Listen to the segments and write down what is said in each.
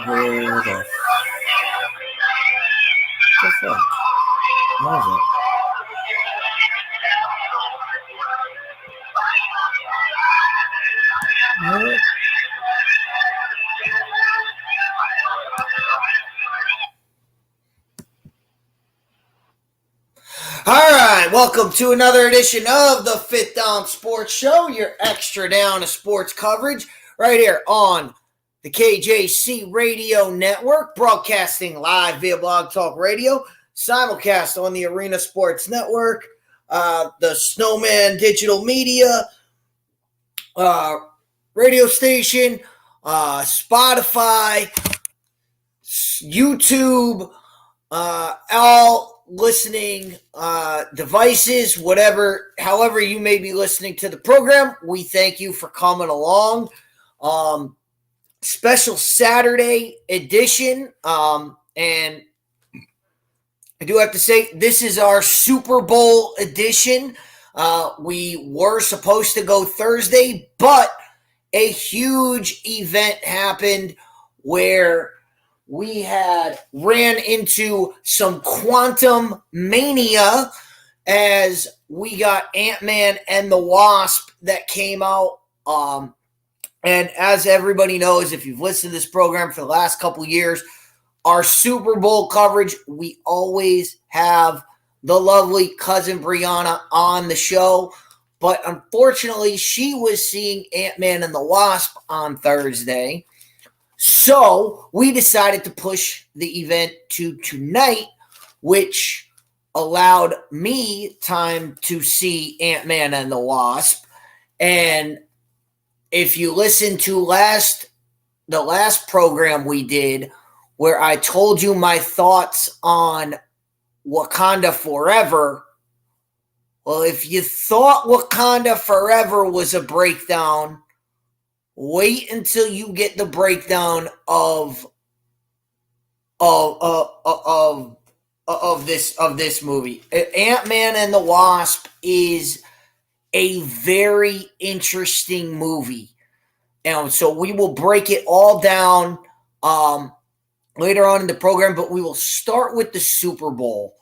Where the fuck? What is it? What? All right, welcome to another edition of the Fifth Down Sports Show, your extra down of sports coverage, right here on the KJC Radio Network, broadcasting live via Blog Talk Radio, simulcast on the Arena Sports Network, the Snowman Digital Media, radio station, Spotify, YouTube, all listening devices, however you may be listening to the program. We thank you for coming along. Special Saturday edition, and I do have to say this is our Super Bowl edition. We were supposed to go Thursday, but a huge event happened where we had ran into some Quantumania as we got Ant-Man and the Wasp that came out. And as everybody knows, if you've listened to this program for the last couple of years, our Super Bowl coverage, we always have the lovely cousin Brianna on the show. But unfortunately, she was seeing Ant-Man and the Wasp on Thursday. So we decided to push the event to tonight, which allowed me time to see Ant-Man and the Wasp. And if you listen to the last program we did, where I told you my thoughts on Wakanda Forever, well, if you thought Wakanda Forever was a breakdown, wait until you get the breakdown of this movie. Ant-Man and the Wasp is a very interesting movie, and so we will break it all down later on in the program. But we will start with the Super Bowl,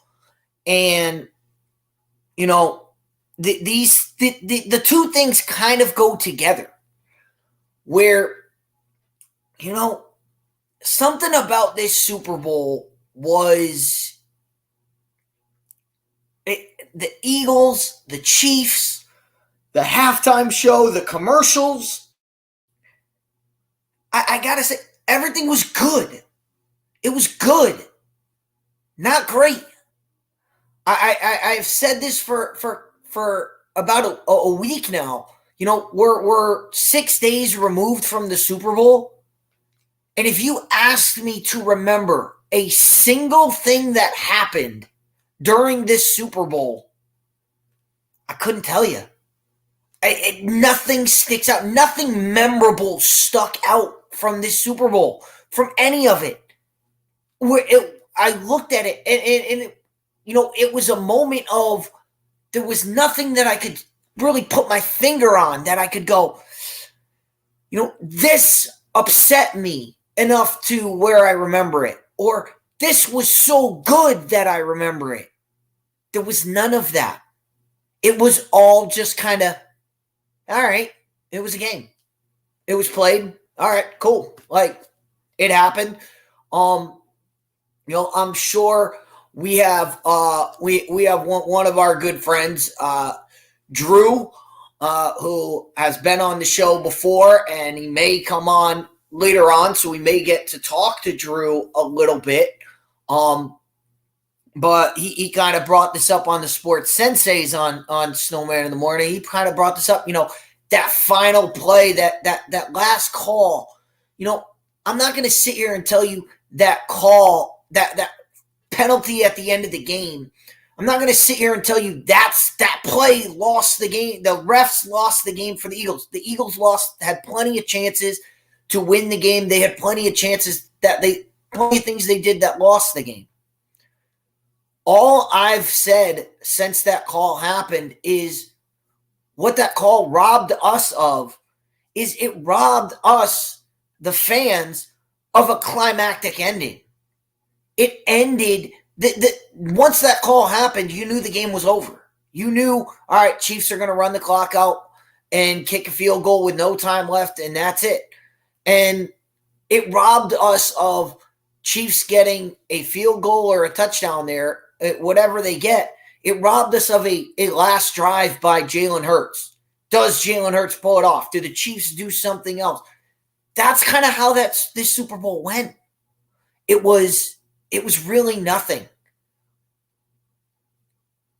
and you know the two things kind of go together. Where, you know, something about this Super Bowl was the Eagles, the Chiefs, the halftime show, the commercials. I got to say, everything was good. It was good. Not great. I've said this for about a week now. You know, we're 6 days removed from the Super Bowl. And if you asked me to remember a single thing that happened during this Super Bowl, I couldn't tell you. Nothing sticks out. Nothing memorable stuck out from this Super Bowl, from any of it. I looked at it, and you know, it was a moment of there was nothing that I could really put my finger on that I could go, you know, this upset me enough to where I remember it, or this was so good that I remember it. There was none of that. It was all just kind of, all right, it was a game. It was played. All right, cool. Like, it happened. You know, I'm sure we have we have one of our good friends, Drew, who has been on the show before, and he may come on later on, so we may get to talk to Drew a little bit. But he kind of brought this up on the Sports Senseis on Snowman in the Morning. He kind of brought this up, you know, that final play, that last call. You know, I'm not going to sit here and tell you that call, that penalty at the end of the game. I'm not going to sit here and tell you that play lost the game. The refs lost the game for the Eagles. The Eagles had plenty of chances to win the game. They had plenty of chances plenty of things they did that lost the game. all I've said since that call happened is what that call robbed us of is it robbed us, the fans, of a climactic ending. It ended, once that call happened, you knew the game was over. You knew, all right, Chiefs are going to run the clock out and kick a field goal with no time left, and that's it. And it robbed us of Chiefs getting a field goal or a touchdown there, whatever they get. It robbed us of a last drive by Jalen Hurts. Does Jalen Hurts pull it off? Do the Chiefs do something else? That's kind of how this Super Bowl went. It was really nothing.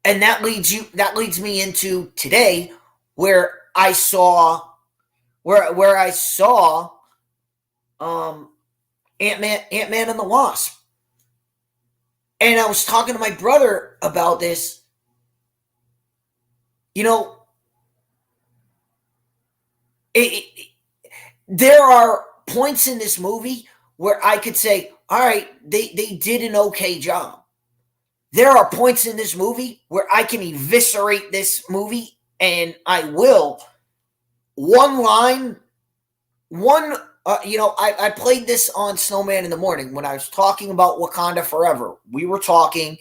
And that leads me into today, where I saw Ant-Man and the Wasp. And I was talking to my brother about this. You know, there are points in this movie where I could say, all right, they did an okay job. There are points in this movie where I can eviscerate this movie, and I will. I played this on Snowman in the Morning when I was talking about Wakanda Forever. We were talking,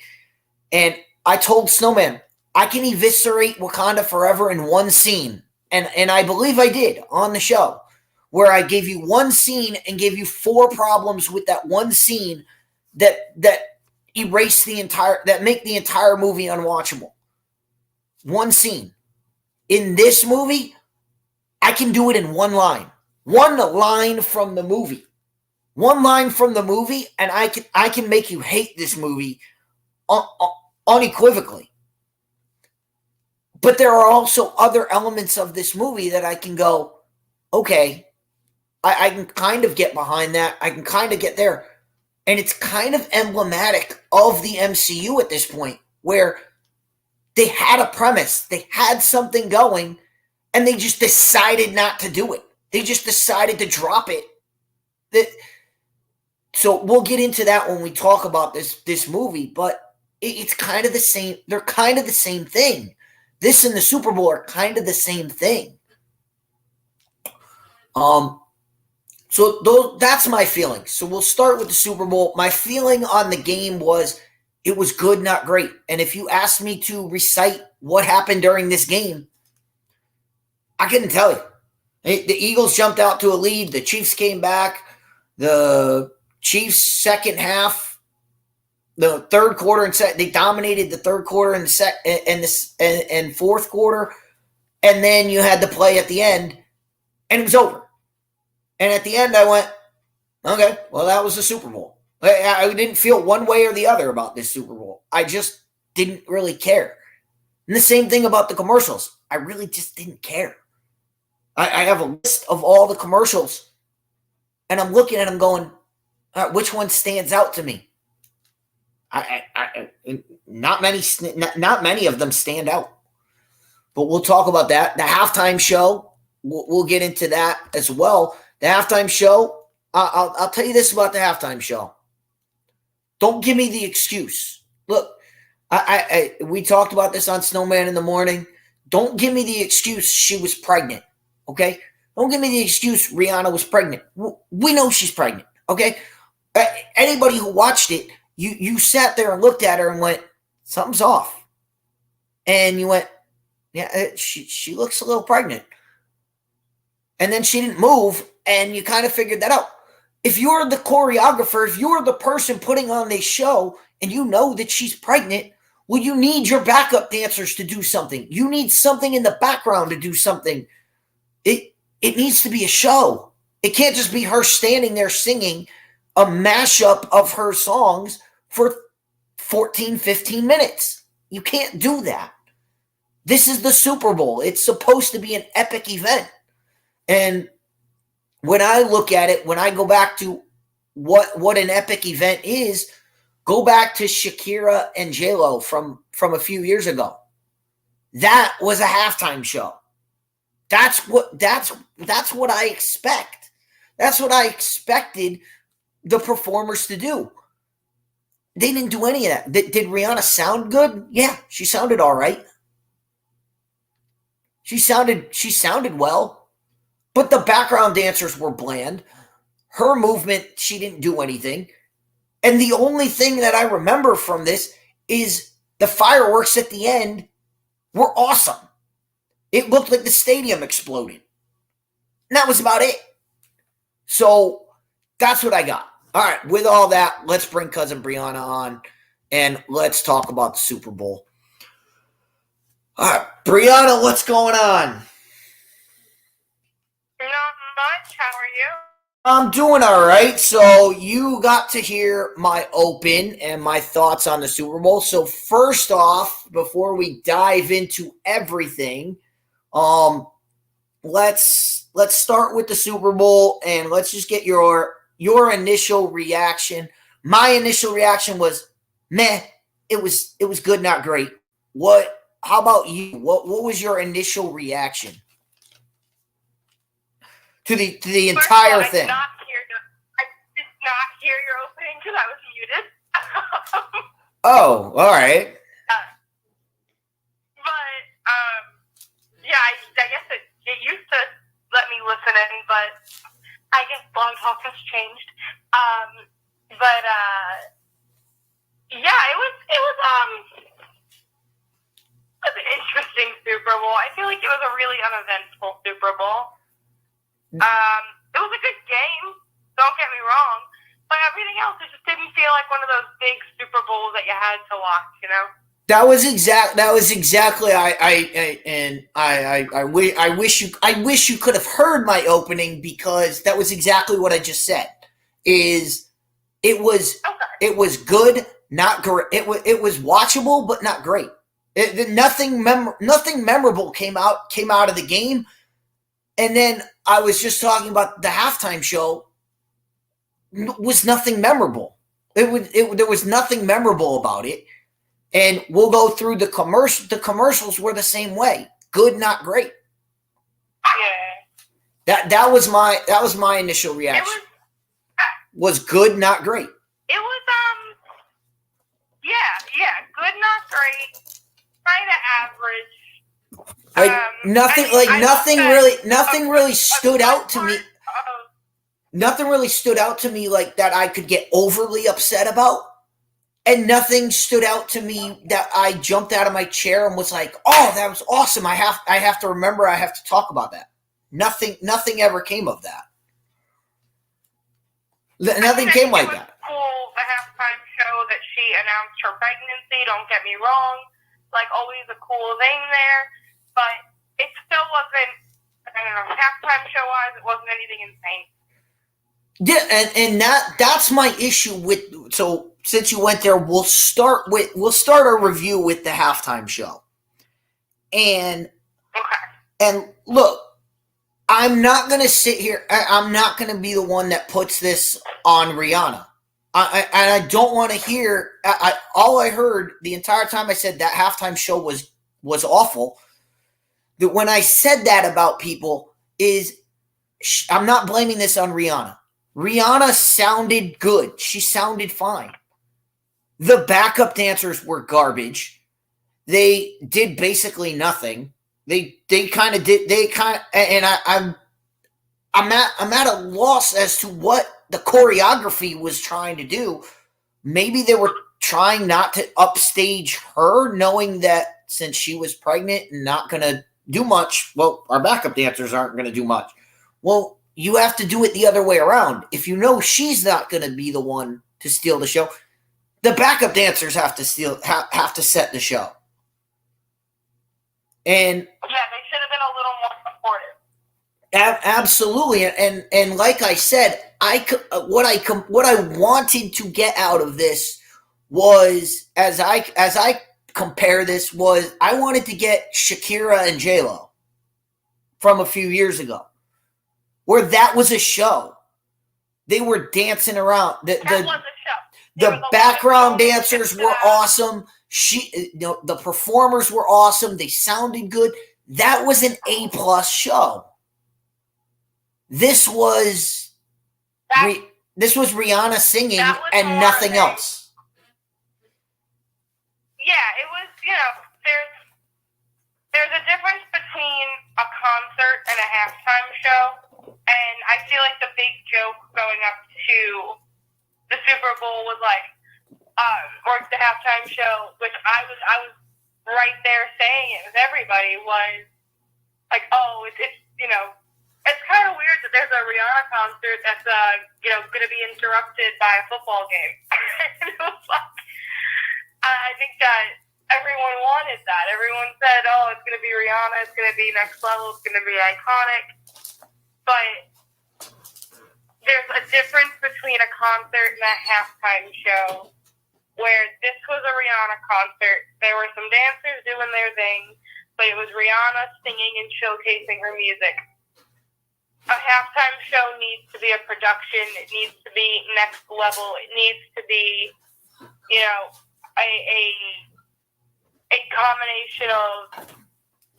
and I told Snowman, I can eviscerate Wakanda Forever in one scene. And I believe I did on the show, where I gave you one scene and gave you 4 problems with that one scene that erase that make the entire movie unwatchable. One scene. In this movie, I can do it in one line. One line from the movie. One line from the movie, and I can make you hate this movie unequivocally. But there are also other elements of this movie that I can go, okay, I can kind of get behind that. I can kind of get there. And it's kind of emblematic of the MCU at this point, where they had a premise, they had something going, and they just decided not to do it. They just decided to drop it. So we'll get into that when we talk about this movie, but it's kind of the same. They're kind of the same thing. This and the Super Bowl are kind of the same thing. So that's my feeling. So we'll start with the Super Bowl. My feeling on the game was it was good, not great. And if you asked me to recite what happened during this game, I couldn't tell you. The Eagles jumped out to a lead. The Chiefs came back. The Chiefs' second half, the third quarter, they dominated the third quarter and fourth quarter. And then you had the play at the end, and it was over. And at the end, I went, okay, well, that was the Super Bowl. I didn't feel one way or the other about this Super Bowl. I just didn't really care. And the same thing about the commercials. I really just didn't care. I have a list of all the commercials, and I'm looking at them going, which one stands out to me? Not many of them stand out. But we'll talk about that. The halftime show, we'll get into that as well. The halftime show, I'll tell you this about the halftime show. Don't give me the excuse. Look, we talked about this on Snowman in the Morning. Don't give me the excuse she was pregnant, okay? Don't give me the excuse Rihanna was pregnant. We know she's pregnant, okay? Anybody who watched it, you sat there and looked at her and went, something's off. And you went, yeah, she looks a little pregnant. And then she didn't move, and you kind of figured that out. If you're the choreographer, if you're the person putting on this show, and you know that she's pregnant, well, you need your backup dancers to do something. You need something in the background to do something. It needs to be a show. It can't just be her standing there singing a mashup of her songs for 14, 15 minutes. You can't do that. This is the Super Bowl. It's supposed to be an epic event. And when I look at it, when I go back to what an epic event is, go back to Shakira and J-Lo from a few years ago. That was a halftime show. That's what I expect. That's what I expected the performers to do. They didn't do any of that. Did Rihanna sound good? Yeah, she sounded all right. She sounded well, but the background dancers were bland. Her movement, she didn't do anything. And the only thing that I remember from this is the fireworks at the end were awesome. It looked like the stadium exploded. And that was about it. So that's what I got. All right, with all that, let's bring Cousin Brianna on and let's talk about the Super Bowl. All right, Brianna, what's going on? Not much. How are you? I'm doing all right. So you got to hear my open and my thoughts on the Super Bowl. So first off, before we dive into everything, let's start with the Super Bowl and let's just get your initial reaction. My initial reaction was meh. It was good, not great. How about you? What was your initial reaction to the entire thing? I did not hear your opening because I was muted. Oh, all right. Yeah, I guess it used to let me listen in, but I guess Blog Talk has changed. Yeah, it was an interesting Super Bowl. I feel like it was a really uneventful Super Bowl. It was a good game, don't get me wrong, but everything else, it just didn't feel like one of those big Super Bowls that you had to watch, you know? That was exactly. I wish you could have heard my opening because that was exactly what I just said. It was good, not great. It was watchable, but not great. Nothing memorable came out of the game. And then I was just talking about the halftime show. Was nothing memorable. There was nothing memorable about it. And we'll go through the commercial. The commercials were the same way. Good, not great. Yeah. That was my initial reaction. Was good, not great. It was yeah, good, not great. Kind of average. Nothing really stood out to me. Nothing really stood out to me like that I could get overly upset about. And nothing stood out to me that I jumped out of my chair and was like, "Oh, that was awesome! I have to remember. I have to talk about that." Nothing ever came of that. Nothing came like that. Cool, the halftime show that she announced her pregnancy. Don't get me wrong, like always a cool thing there, but it still wasn't. I don't know, halftime show wise, it wasn't anything insane. Yeah, and that's my issue with. So since you went there, we'll start our review with the halftime show. And look, I'm not gonna sit here. I'm not gonna be the one that puts this on Rihanna. I don't want to hear. All I heard the entire time I said that halftime show was awful. That when I said that about people is, I'm not blaming this on Rihanna. Rihanna sounded good. She sounded fine. The backup dancers were garbage. They did basically nothing. I'm at a loss as to what the choreography was trying to do. Maybe they were trying not to upstage her, knowing that since she was pregnant and not going to do much, well, our backup dancers aren't going to do much. Well, you have to do it the other way around. If you know she's not going to be the one to steal the show, the backup dancers have to set the show. And yeah, they should have been a little more supportive. Absolutely, and like I said, what I wanted to get out of this was as I compare this was I wanted to get Shakira and J-Lo from a few years ago, where that was a show. They were dancing around. That was a show. The background dancers were awesome. The performers were awesome. They sounded good. That was an A+ show. This was Rihanna singing and nothing else. Yeah, it was, there's a difference between a concert and a halftime show, and I feel like the big joke going up to the Super Bowl was like, or the halftime show, which I was right there saying it with everybody, was like, oh, it's it's kind of weird that there's a Rihanna concert that's going to be interrupted by a football game. It was like, I think that everyone wanted that. Everyone said, oh, it's going to be Rihanna, it's going to be next level, it's going to be iconic. But there's a difference between a concert and a halftime show, where this was a Rihanna concert. There were some dancers doing their thing, but it was Rihanna singing and showcasing her music. A halftime show needs to be a production. It needs to be next level. It needs to be, a combination of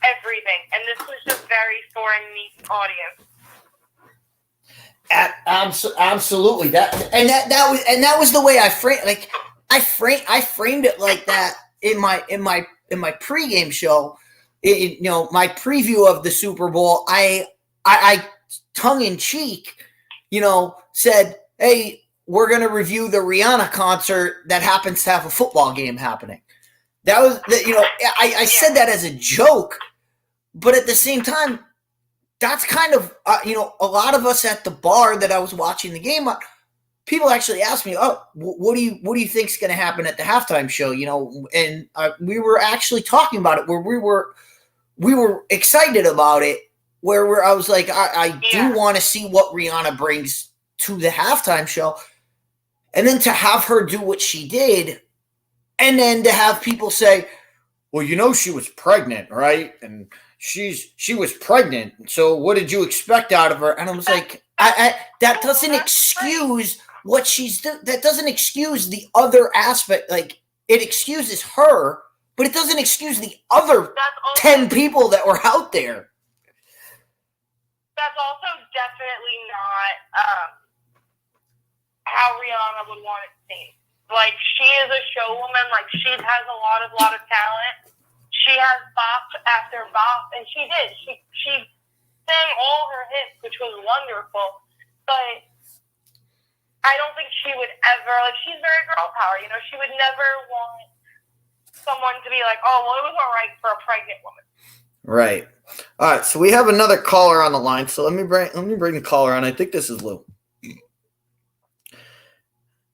everything. And this was just very for a niche audience. Absolutely. That was the way I framed. Like I framed it like that in my pregame show. My preview of the Super Bowl. I tongue in cheek, said, "Hey, we're going to review the Rihanna concert that happens to have a football game happening." That was, I said that as a joke, but at the same time, that's kind of, a lot of us at the bar that I was watching the game on, people actually asked me, "Oh, what do you think's going to happen at the halftime show?" And we were actually talking about it, where we were excited about it. Where I was like, I do want to see what Rihanna brings to the halftime show. And then to have her do what she did, and then to have people say, well, she was pregnant, right? And she was pregnant. So what did you expect out of her? And I was like, that doesn't excuse what she's done. That doesn't excuse the other aspect. Like, it excuses her, but it doesn't excuse the other 10 people that were out there. That's also definitely not how Rihanna would want it seen. Like, she is a showwoman. Like, she has a lot of talent. She has bop after bop, and she did. She sang all her hits, which was wonderful. But I don't think she would ever, she's very girl power. She would never want someone to be like, oh, well, it was all right for a pregnant woman. Right. All right. So we have another caller on the line. So let me bring the caller on. I think this is Lou. It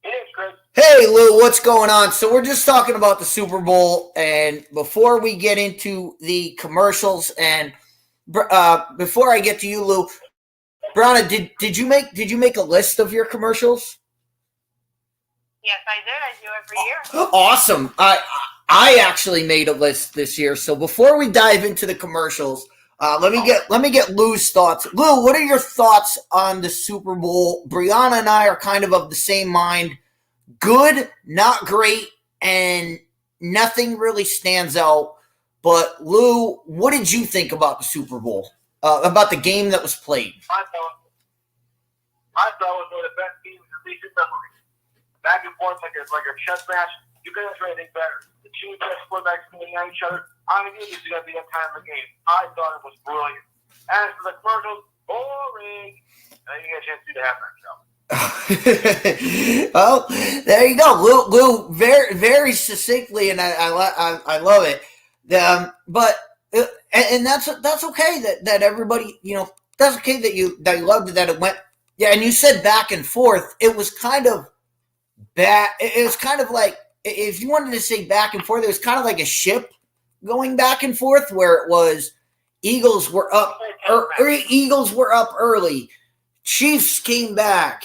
is, Chris. Hey, Lou, what's going on? So we're just talking about the Super Bowl, and before we get into the commercials, and before I get to you, Lou, Brianna, did you make a list of your commercials? Yes, I did. I do every year. Awesome. I actually made a list this year. So before we dive into the commercials, let me get Lou's thoughts. Lou, what are your thoughts on the Super Bowl? Brianna and I are kind of the same mind. Good, not great, and nothing really stands out. But Lou, what did you think about the Super Bowl? About the game that was played? I thought it was one of the best games in recent memory. Back and forth like a chess match. You couldn't do anything better. The two best quarterbacks coming at each other. I knew this was going to be a time of the game. I thought it was brilliant. As for the commercials, boring. And you get a chance to do the halftime show. Well, there you go, Lou. Very, very succinctly, and I love it. But that's okay that everybody, that's okay that you loved it, that it went. Yeah, and you said back and forth. It was kind of bad. It was kind of like, if you wanted to say back and forth, it was kind of like a ship going back and forth, where it was Eagles were up early. Chiefs came back.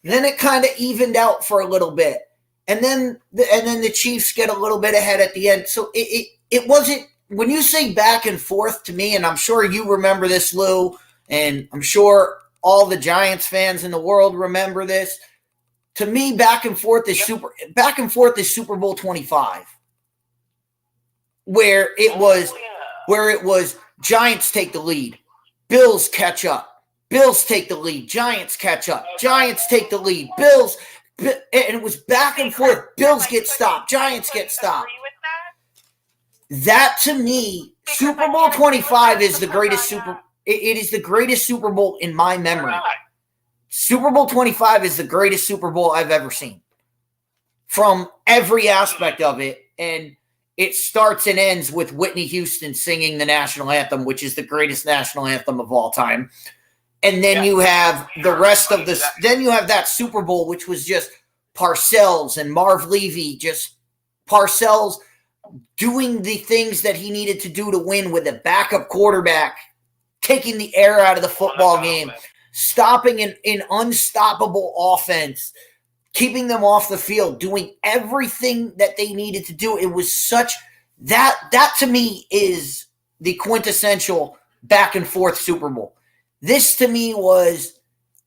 Then it kind of evened out for a little bit. And then the Chiefs get a little bit ahead at the end. So it wasn't, when you say back and forth to me, and I'm sure you remember this, Lou, and I'm sure all the Giants fans in the world remember this. To me, back and forth is Super Bowl 25, where it was Giants take the lead, Bills catch up, Bills take the lead, Giants catch up, Giants take the lead, Bills, and it was back and forth. Bills get stopped, Giants get stopped. Agree with that, that to me, Super Bowl 25 is the greatest it is the greatest Super Bowl in my memory. Super Bowl 25 is the greatest Super Bowl I've ever seen from every aspect of it. And it starts and ends with Whitney Houston singing the national anthem, which is the greatest national anthem of all time. And then you have the rest of this. Then you have that Super Bowl, which was just Parcells and Marv Levy, just Parcells doing the things that he needed to do to win with a backup quarterback, taking the air out of the football game, stopping an unstoppable offense, keeping them off the field, doing everything that they needed to do. It was such that to me is the quintessential back and forth Super Bowl. This to me was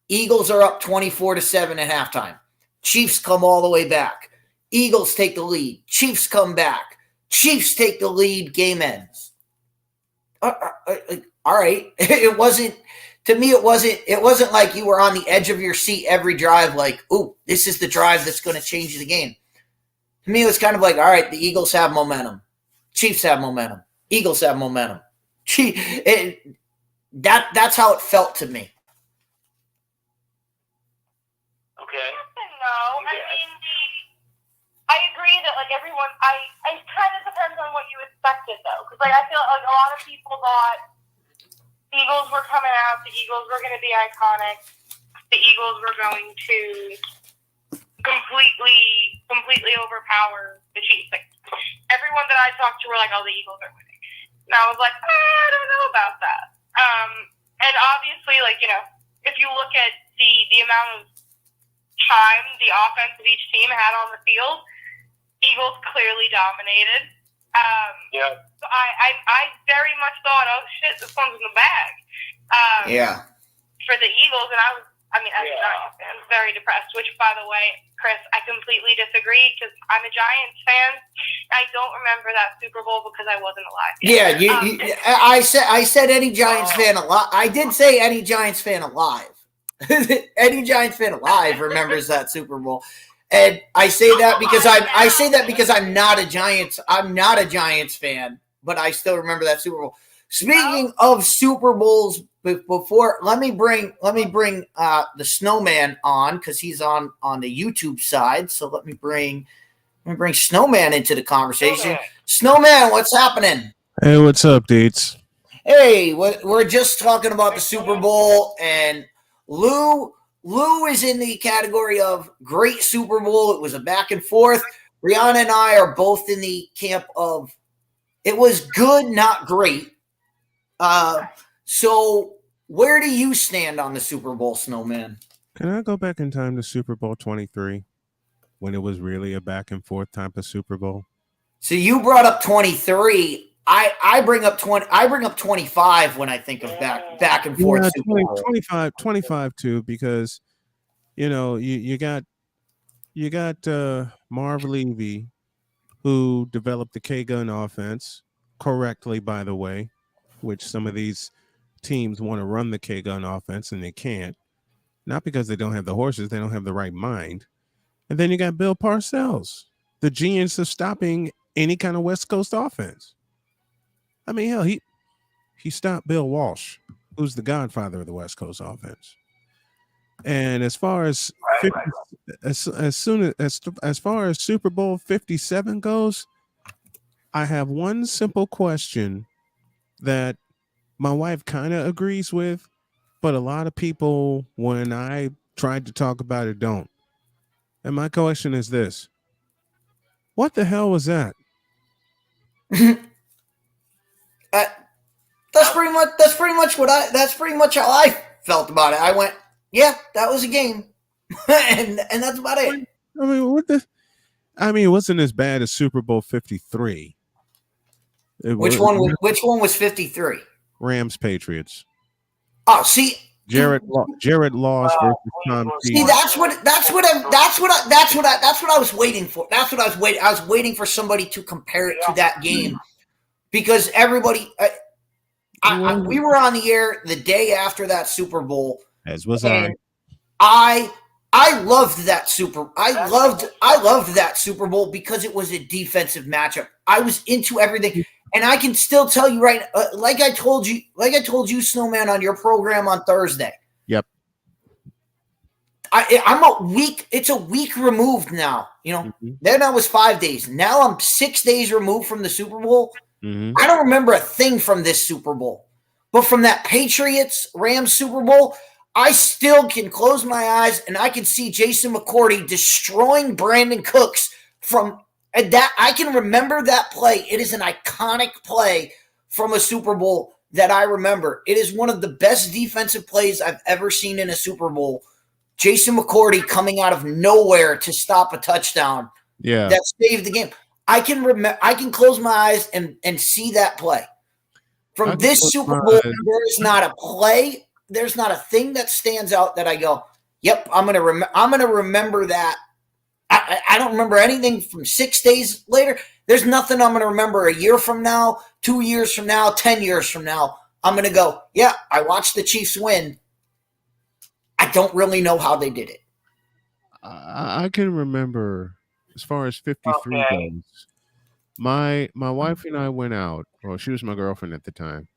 Eagles are up 24-7 at halftime. Chiefs come all the way back. Eagles take the lead. Chiefs come back. Chiefs take the lead. Game ends. All right. It wasn't. To me, it wasn't like you were on the edge of your seat every drive, like, ooh, this is the drive that's going to change the game. To me, it was kind of like, all right, the Eagles have momentum. Chiefs have momentum. Eagles have momentum. That's how it felt to me. Okay. No, I mean, I agree that, like, everyone, it kind of depends on what you expected, though. Because, like, I feel like a lot of people thought Eagles were coming out, the Eagles were going to be iconic, the Eagles were going to completely overpower the Chiefs. Like, everyone that I talked to were like, oh, the Eagles are winning. And I was like, I don't know about that. And obviously, like, you know, if you look at the amount of time the offense of each team had on the field, Eagles clearly dominated. So I very much thought, oh shit, this one's in the bag. For the Eagles, and as a Giants fan, very depressed. Which, by the way, Chris, I completely disagree because I'm a Giants fan. I don't remember that Super Bowl because I wasn't alive yet. Yeah, I said any Giants fan alive. I did say any Giants fan alive. Any Giants fan alive remembers that Super Bowl. And I say that because I'm not a Giants fan, but I still remember that Super Bowl. Speaking of Super Bowls, before let me bring the Snowman on because he's on the YouTube side. So let me bring Snowman into the conversation. Snowman, what's happening? Hey, what's up, Deets? Hey, we're just talking about the Super Bowl, and Lou is in the category of great Super Bowl. It was a back and forth. Brianna and I are both in the camp of it was good, not great. So where do you stand on the Super Bowl, Snowman? Can I go back in time to Super Bowl 23 when it was really a back and forth type of Super Bowl? So you brought up 23. I bring up 20. I bring up 25 when I think of back and forth. Yeah, 25 too, because you know you got Marv Levy, who developed the K-gun offense correctly, by the way, which some of these teams want to run the K-gun offense and they can't, not because they don't have the horses, they don't have the right mind. And then you got Bill Parcells, the genius of stopping any kind of West Coast offense. I mean, hell, he stopped Bill Walsh, who's the godfather of the West Coast offense. And as far as 50, as far as Super Bowl 57 goes, I have one simple question that my wife kind of agrees with, but a lot of people, when I tried to talk about it, don't. And my question is this: what the hell was that? That's pretty much how I felt about it. I went, yeah, that was a game, and that's about it. I mean, it wasn't as bad as Super Bowl 53. Which one was 53? Rams Patriots. Oh, see, Jared lost versus Tom Brady. See, that's what I was waiting for. I was waiting for somebody to compare it to that game because everybody. We were on the air the day after that Super Bowl, as was I I loved that I loved that Super Bowl because it was a defensive matchup. I was into everything, and I can still tell you right, like I told you, Snowman, on your program on Thursday. Yep. I'm a week. It's a week removed now. Then I was 5 days. Now I'm 6 days removed from the Super Bowl. Mm-hmm. I don't remember a thing from this Super Bowl, but from that Patriots Rams Super Bowl, I still can close my eyes and I can see Jason McCourty destroying Brandon Cooks from that. I can remember that play. It is an iconic play from a Super Bowl that I remember. It is one of the best defensive plays I've ever seen in a Super Bowl. Jason McCourty coming out of nowhere to stop a touchdown. Yeah. That saved the game. I can close my eyes and see that play. From this Super Bowl, there is not a play. There's not a thing that stands out that I go, yep, I'm gonna remember that. I don't remember anything from 6 days later. There's nothing I'm gonna remember a year from now, 2 years from now, 10 years from now. I'm gonna go, yeah, I watched the Chiefs win. I don't really know how they did it. I can remember as far as 53 goes. My wife and I went out. Well, she was my girlfriend at the time.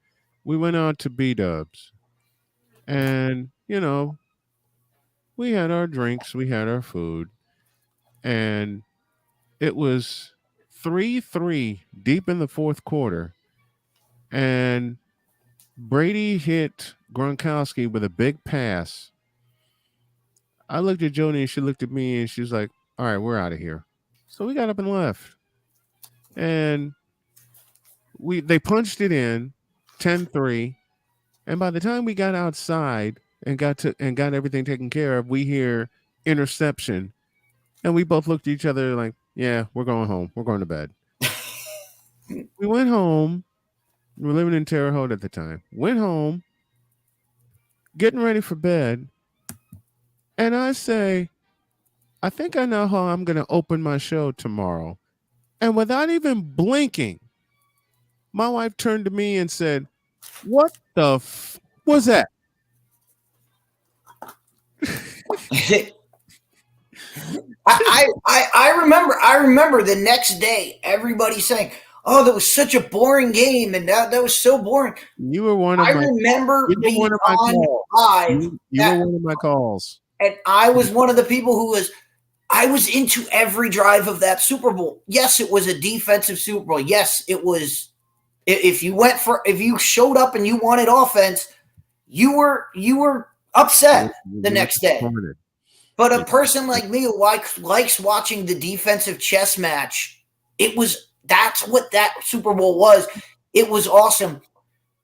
We went out to B-Dubs. And, we had our drinks, we had our food. And it was 3-3 deep in the fourth quarter. And Brady hit Gronkowski with a big pass. I looked at Joni and she looked at me and she was like, all right, we're out of here. So we got up and left. And they punched it in 10-3. And by the time we got outside and got everything taken care of, we hear interception. And we both looked at each other like, yeah, we're going home. We're going to bed. We went home. We were living in Terre Haute at the time. Went home, getting ready for bed. And I say, I think I know how I'm going to open my show tomorrow. And without even blinking, my wife turned to me and said, what the was that? I remember the next day, everybody saying, oh, that was such a boring game. And that was so boring. You were one of remember being on live. You were one of my calls. And I was one of the people I was into every drive of that Super Bowl. Yes, it was a defensive Super Bowl. Yes, it was. If you showed up and you wanted offense, you were upset the next day. But a person like me who likes watching the defensive chess match, that's what that Super Bowl was. It was awesome.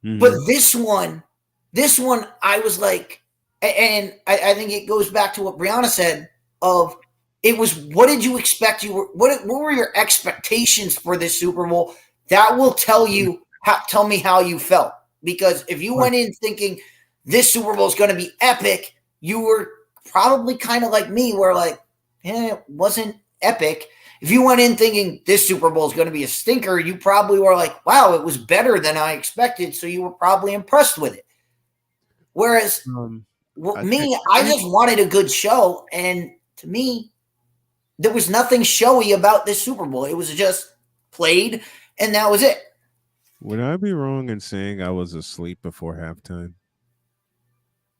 Mm-hmm. But this one, I was like, and I think it goes back to what Brianna said of it was, what did you expect? What were your expectations for this Super Bowl? That will tell me how you felt. Because if you went in thinking this Super Bowl is going to be epic, you were probably kind of like me, where like, it wasn't epic. If you went in thinking this Super Bowl is going to be a stinker, you probably were like, wow, it was better than I expected. So you were probably impressed with it. Whereas I just wanted a good show. And to me, there was nothing showy about this Super Bowl. It was just played, and that was it. Would I be wrong in saying I was asleep before halftime?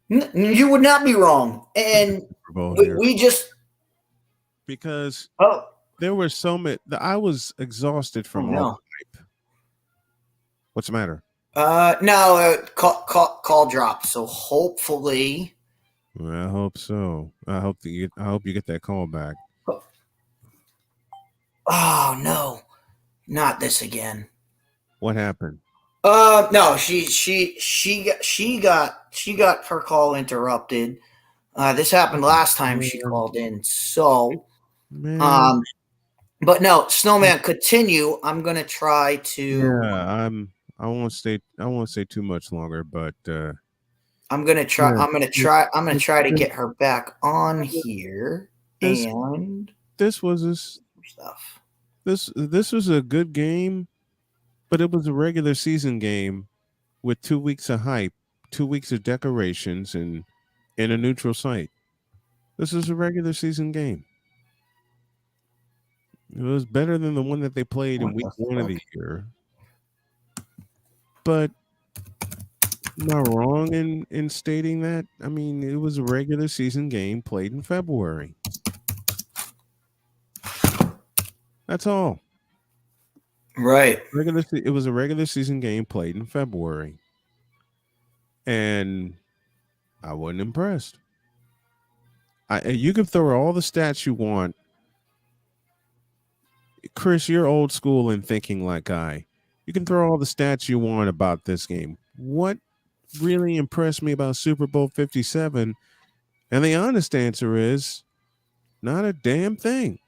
You would not be wrong. And we just... Because there were so many... I was exhausted from all the hype. What's the matter? No, call dropped. So hopefully... Well, I hope so. I hope you get that call back. Oh no, not this again. What happened? No, she got her call interrupted. This happened last time she called in. So, but no, Snowman, continue. I'm gonna try to. Yeah, I won't stay too much longer, but I'm gonna try. Yeah, I'm gonna try to get her back on here. And this was stuff. This was a good game, but it was a regular season game with 2 weeks of hype, 2 weeks of decorations, and in a neutral site. This is a regular season game. It was better than the one that they played in What week the 1 of fuck? the year. But am I wrong in stating that? I mean, it was a regular season game played in February. That's all. Right. It was a regular season game played in February. And I wasn't impressed. You can throw all the stats you want. Chris, you're old school in thinking like I. You can throw all the stats you want about this game. What really impressed me about Super Bowl 57? And the honest answer is not a damn thing.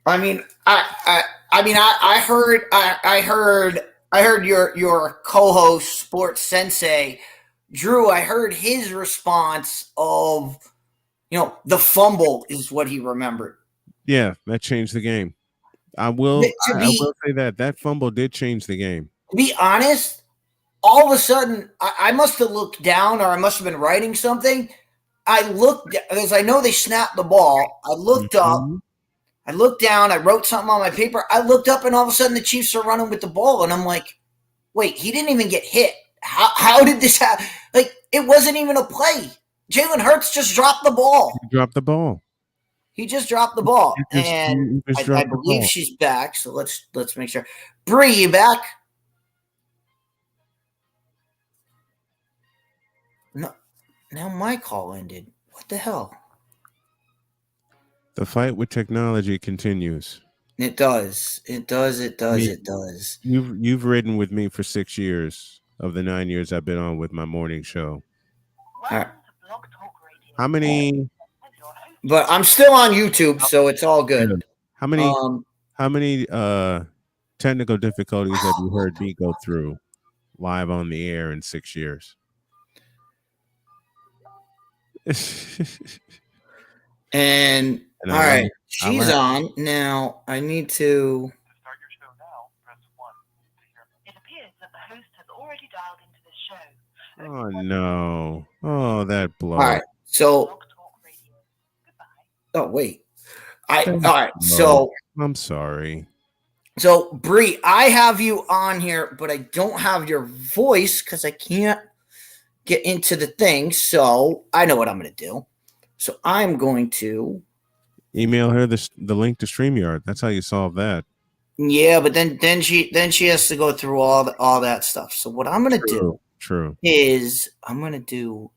I mean, I heard your co-host Sports Sensei Drew. I heard his response of, the fumble is what he remembered. Yeah, that changed the game. I To will be say that fumble did change the game. to be honest, all of a sudden I must have looked down, or I must have been writing something. I looked because I know they snapped the ball. I looked up. Mhm. I looked down. I wrote something on my paper. I looked up, and all of a sudden the Chiefs are running with the ball, and I'm like, "Wait, he didn't even get hit. How did this happen? Like, it wasn't even a play. Jalen Hurts just dropped the ball. You dropped the ball. He just dropped the ball, and you just I dropped the believe ball. she's back. So let's make sure. Bree, you back? No. Now my call ended. What the hell? The fight with technology continues. It does. It does. It does. Me- It does. You've ridden with me for 6 years of the 9 years I've been on with my morning show. All right. How many But I'm still on YouTube, so it's all good. how many technical difficulties have you heard me go through live on the air in 6 years? And And all I right, laugh. she's on now. I need to. start your show now, press 1. It appears that the host has already dialed into the show. Oh no. Oh, that blow. All right. So. Blog Talk Radio. Goodbye. Oh wait. All right. So. I'm sorry. So Bree, I have you on here, but I don't have your voice because I can't get into the thing. So I know what I'm going to do. So I'm going to. Email her the link to StreamYard. That's how you solve that. Yeah, but then she has to go through all that stuff. So what I'm going to do is I'm going to do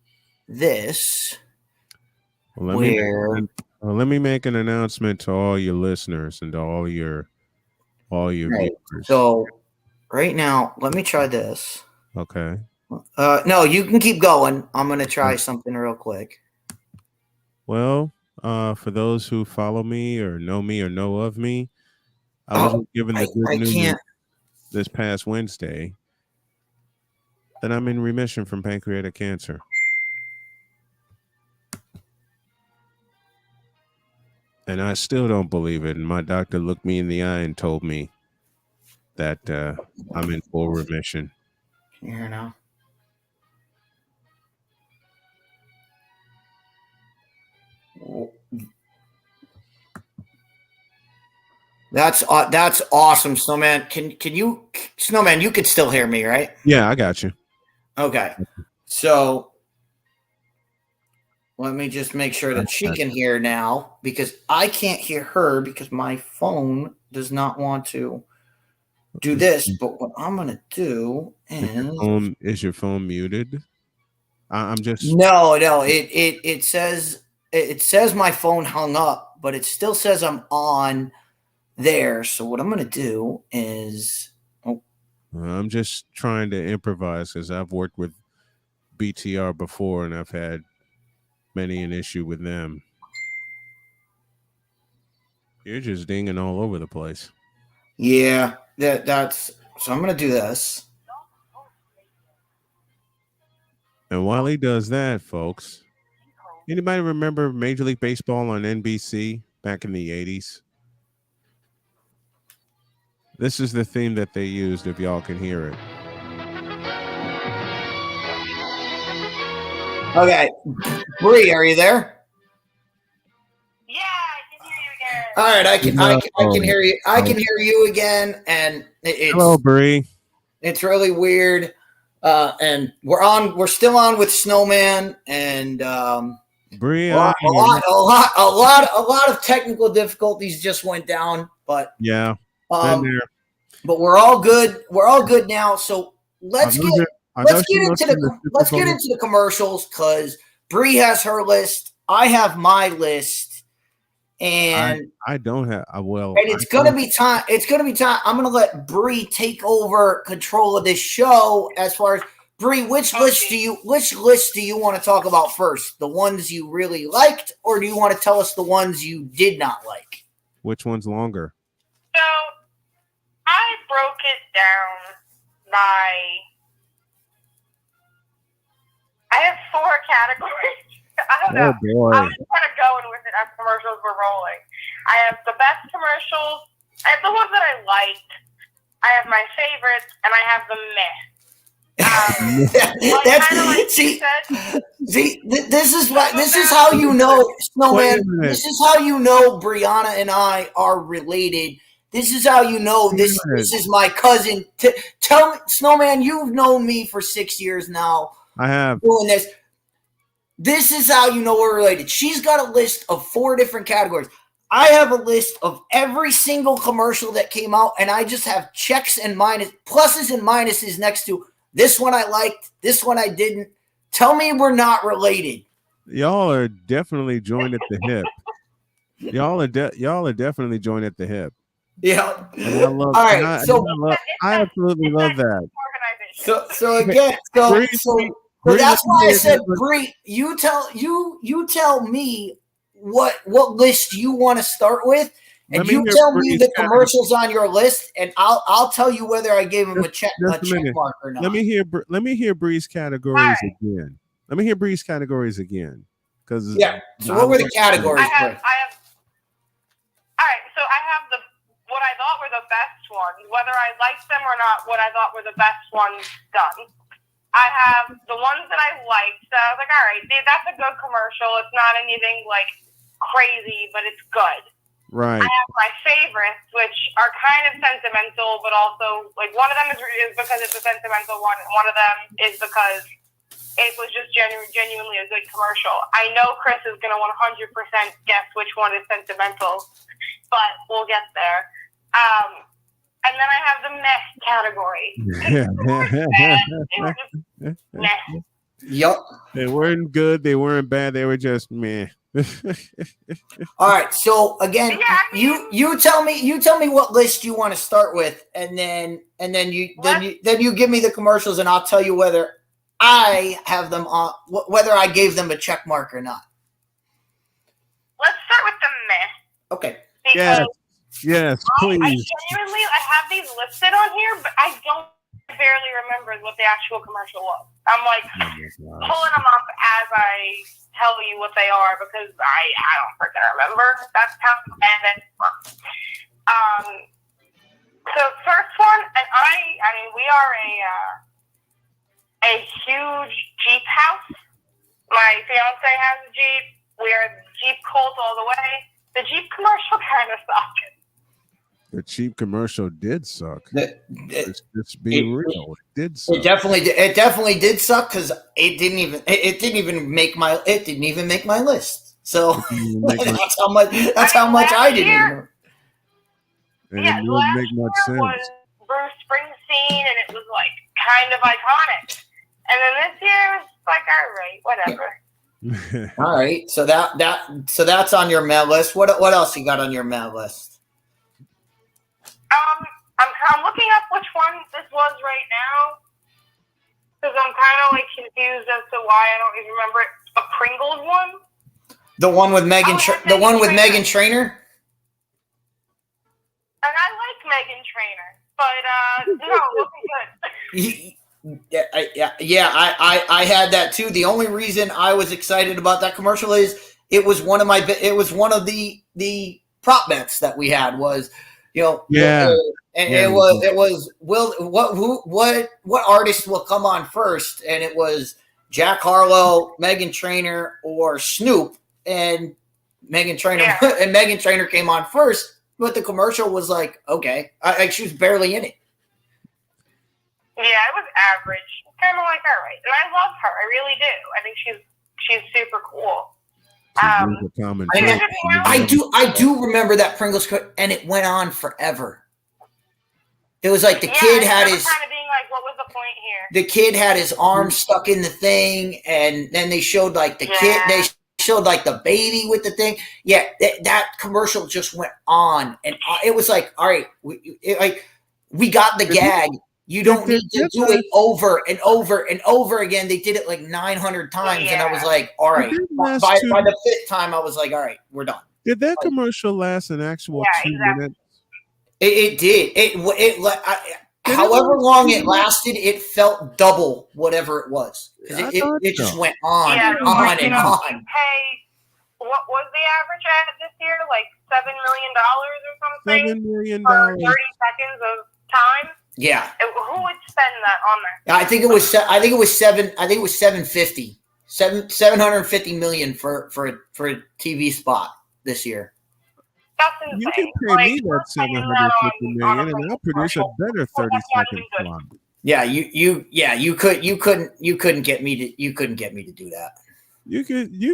this. Well, let me make an announcement to all your listeners and to all your viewers. So right now, let me try this. Okay. No, you can keep going. I'm going to try something real quick. Well, for those who follow me or know of me, I was given the good news this past Wednesday that I'm in remission from pancreatic cancer. And I still don't believe it. And my doctor looked me in the eye and told me that I'm in full remission. Can you hear now? That's awesome, Snowman. Can you, Snowman? You could still hear me, right? Yeah, I got you. Okay, so let me just make sure that she can hear now, because I can't hear her because my phone does not want to do this. But what I'm gonna do is your phone muted? I'm just no. It says my phone hung up, but it still says I'm on there. So what I'm going to do is I'm just trying to improvise because I've worked with BTR before and I've had many an issue with them. You're just dinging all over the place. Yeah, that's so I'm going to do this. And while he does that, folks, anybody remember Major League Baseball on NBC back in the 80s? This is the theme that they used, if y'all can hear it. Okay, Bree, are you there? Yeah, I can hear you again. All right, I can hear you. I can hear you again, and Hello, Bree. it's really weird. And we're still on with Snowman, and Bree, a lot of technical difficulties just went down, but yeah, been there. but we're all good. We're all good now. So let's get into the commercials, because Bree has her list, I have my list, and I don't have and it's gonna be time. It's gonna be time. I'm gonna let Bree take over control of this show. As far as Bree, which list do you want to talk about first? The ones you really liked, or do you want to tell us the ones you did not like? Which one's longer? So I broke it down by. I have 4 categories. I don't know. Boy. I'm just kind of going with it as commercials were rolling. I have the best commercials. I have the ones that I liked. I have my favorites, and I have the meh. This is how you know, Snowman. This is how you know Brianna and I are related. This is how you know this is my cousin. Tell me, Snowman, you've known me for 6 years now. I have. Doing this. This is how you know we're related. She's got a list of 4 different categories. I have a list of every single commercial that came out, and I just have checks and pluses and minuses next to this one I liked, this one I didn't. Tell me we're not related. Y'all are definitely joined at the hip. Y'all are definitely joined at the hip. Yeah. I absolutely love that. So that's why I said, Bree, you tell me what list you want to start with, and you tell me the commercials on your list, and I'll tell you whether I gave him a check mark or not. Let me hear Bree's categories again. Let me hear Bree's categories again. Because So what were the categories? All right. So I have what I thought were the best ones, whether I liked them or not. What I thought were the best ones done. I have the ones that I liked. So I was like, all right, that's a good commercial. It's not anything like crazy, but it's good. Right. I have my favorites, which are kind of sentimental, but also like one of them is because it's a sentimental one, and one of them is because it was just genuinely a good commercial. I know Chris is going to 100% guess which one is sentimental, but we'll get there. And then I have the meh category. They were just meh. Yep. They weren't good. They weren't bad. They were just meh. All right. So again, you tell me what list you want to start with, and then you give me the commercials, and I'll tell you whether I have them on, whether I gave them a check mark or not. Let's start with the meh. Okay. Yes, please. I have these listed on here, but I barely remember what the actual commercial was. I'm like pulling them up as I tell you what they are, because I don't freaking remember. That's how bad it works. So first one, and I mean we are a huge Jeep house. My fiance has a Jeep. We are Jeep cult all the way. The Jeep commercial kind of sucked. The cheap commercial did suck. Let's be real. It did suck. It definitely did suck, because it didn't even make my list. So that's how much I didn't even. And it wouldn't make much sense. Was Bruce Springsteen, and it was like kind of iconic. And then this year it was like, all right, whatever. All right, so that's on your mail list. What else you got on your mail list? I'm looking up which one this was right now, because I'm kind of like confused as to why I don't even remember it. A Pringles one? The one with Megan Megan Trainor? And I like Megan Trainor, but no, looking good. I had that too. The only reason I was excited about that commercial is it was one of the prop bets that we had was, it was what artist will come on first, and it was Jack Harlow, Meghan Trainor, or Snoop, and Meghan Trainor and Meghan Trainor came on first, but the commercial was like, okay, she was barely in it. Yeah, it was average. Kind of like, all right, and I love her. I really do. I think she's super cool. I do remember that Pringles cut, and it went on forever. It was like the kid had his kind of being like, what was the point here? The kid had his arm stuck in the thing, and then they showed like the kid. They showed like the baby with the thing. Yeah, that commercial just went on, and it was like, all right, we got the gag. You don't need to do it over and over and over again. They did it like 900 times, and I was like, all right. By the fifth time, I was like, all right, we're done. Did that commercial last an actual 2 minutes? It did. However long it lasted, it felt double whatever it was. It just went on and on and on. Hey, what was the average ad this year? Like $7 million or something? $7 million for 30 seconds of time. Yeah. Who would spend that on there? I think it was 750. 750 million for a TV spot this year. That's insane. You can pay me that 750 million, and I'll produce a better 30-second slot. Yeah, you couldn't get me to do that. You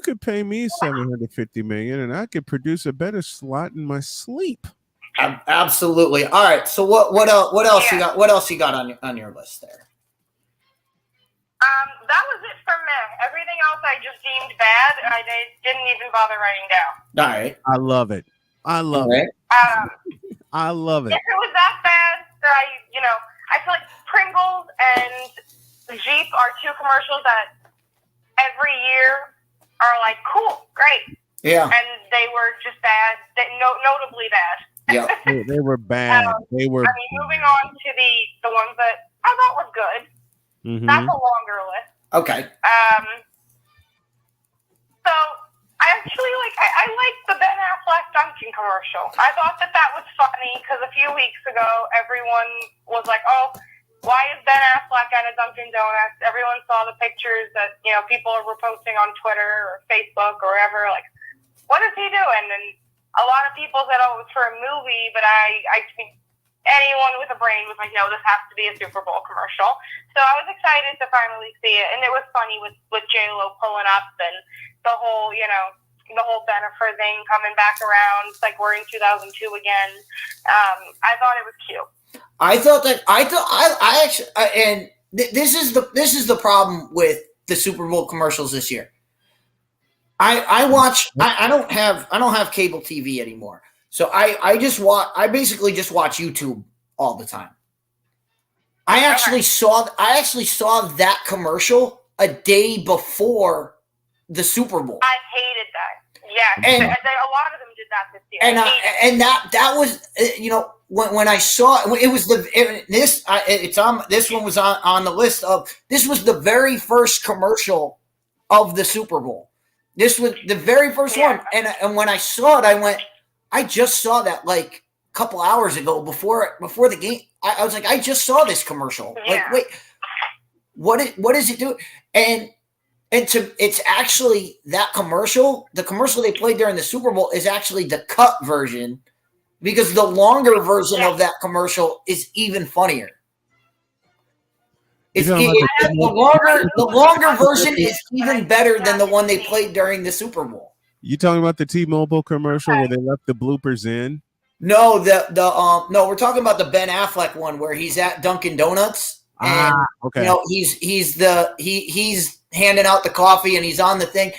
could pay me 750 million, and I could produce a better slot in my sleep. Absolutely. All right. So what else you got? What else you got on your list there? That was it for me. Everything else I just deemed bad. I didn't even bother writing down. All right. I love it. I love it. I love it. If it was that bad, I feel like Pringles and Jeep are two commercials that every year are like, cool, great. Yeah. And they were just bad, notably bad. Yeah. They were bad. Moving on to the ones that I thought was good. Mm-hmm. That's a longer list. Okay. So I actually I like the Ben Affleck Dunkin' commercial. I thought that was funny because a few weeks ago everyone was like, "Oh, why is Ben Affleck at a Dunkin' Donuts?" Everyone saw the pictures that people were posting on Twitter or Facebook or wherever. Like, what is he doing? And a lot of people said, "Oh, it was for a movie," but I think anyone with a brain was like, "No, this has to be a Super Bowl commercial." So I was excited to finally see it, and it was funny with J-Lo pulling up and the whole Bennifer thing coming back around. It's like we're in 2002 again. I thought it was cute. I actually, this is the problem with the Super Bowl commercials this year. I don't have cable TV anymore. So I basically just watch YouTube all the time. I actually saw that commercial a day before the Super Bowl. I hated that. Yeah, and a lot of them did that this year. And that was when I saw it was this one was on the list of, this was the very first commercial of the Super Bowl. This was the very first one, and when I saw it, I went, I just saw that like a couple hours ago before the game. I was like, I just saw this commercial. Yeah. Like, wait, what is it doing? And it's actually that commercial. The commercial they played during the Super Bowl is actually the cut version, because the longer version of that commercial is even funnier. The longer version is even better than the one they played during the Super Bowl. You talking about the T-Mobile commercial where they left the bloopers in? No, no, we're talking about the Ben Affleck one where he's at Dunkin' Donuts and okay. He's handing out the coffee and he's on the thing.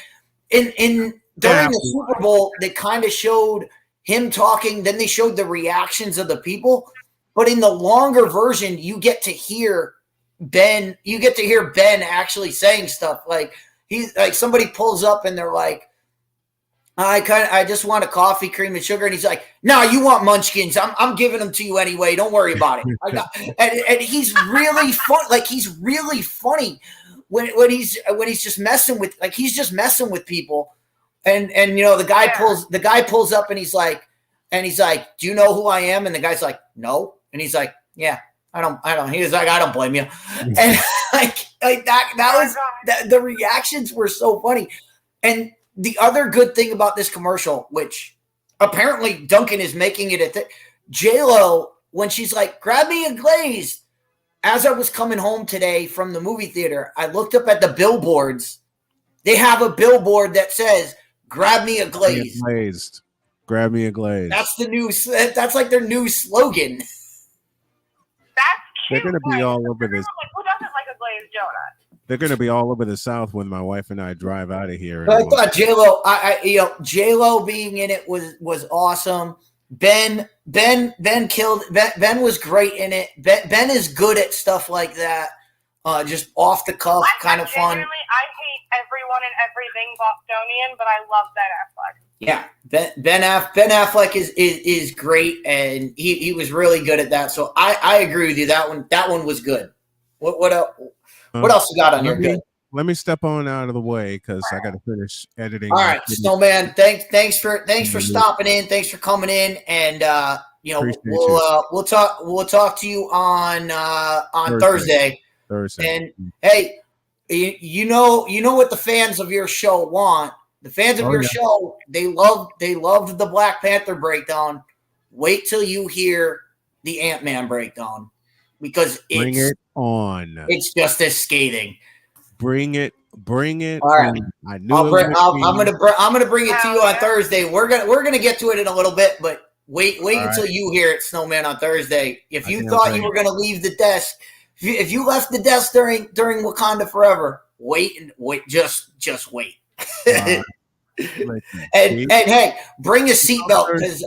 During the Super Bowl, they kind of showed him talking, then they showed the reactions of the people. But in the longer version, you get to hear Ben actually saying stuff. Like somebody pulls up and they're like, I just want a coffee, cream and sugar. And he's like, no, you want munchkins. I'm giving them to you anyway. Don't worry about it. And he's really fun. Like, he's really funny when he's just messing with people. And the guy pulls up and he's like, do you know who I am? And the guy's like, no. And he's like, yeah, I don't. He was like, I don't blame you. And like that was the reactions were so funny. And the other good thing about this commercial, which apparently Duncan is making it J-Lo, when she's like, grab me a glaze. As I was coming home today from the movie theater, I looked up at the billboards. They have a billboard that says, grab me a glaze. Grab me a glaze. That's like their new slogan. That's cute. They're going to be all over this. Like, who doesn't like a glazed donut? They're going to be all over the South when my wife and I drive out of here. I thought J-Lo, J-Lo being in it was awesome. Ben killed. Ben was great in it. Ben is good at stuff like that. Just off the cuff, kind of fun. I hate everyone and everything Bostonian, but I love Ben Affleck. Yeah, Ben Affleck is great, and he was really good at that. So I agree with you. That one was good. What else? What else you got on your good? Let me step on out of the way because I got to finish editing. All right, Snowman. Thanks for stopping in. Thanks for coming in, and we'll talk to you on Thursday. And hey, you know what the fans of your show want. The fans of your show, they loved the Black Panther breakdown. Wait till you hear the Ant-Man breakdown because bring it on. It's just as scathing. Bring it. All right. I knew I'm gonna bring it to you on Thursday. We're gonna get to it in a little bit, but wait until you hear it, Snowman, on Thursday. If you thought you were gonna leave the desk, if you left the desk during Wakanda Forever, wait, just wait. And hey, bring a seatbelt because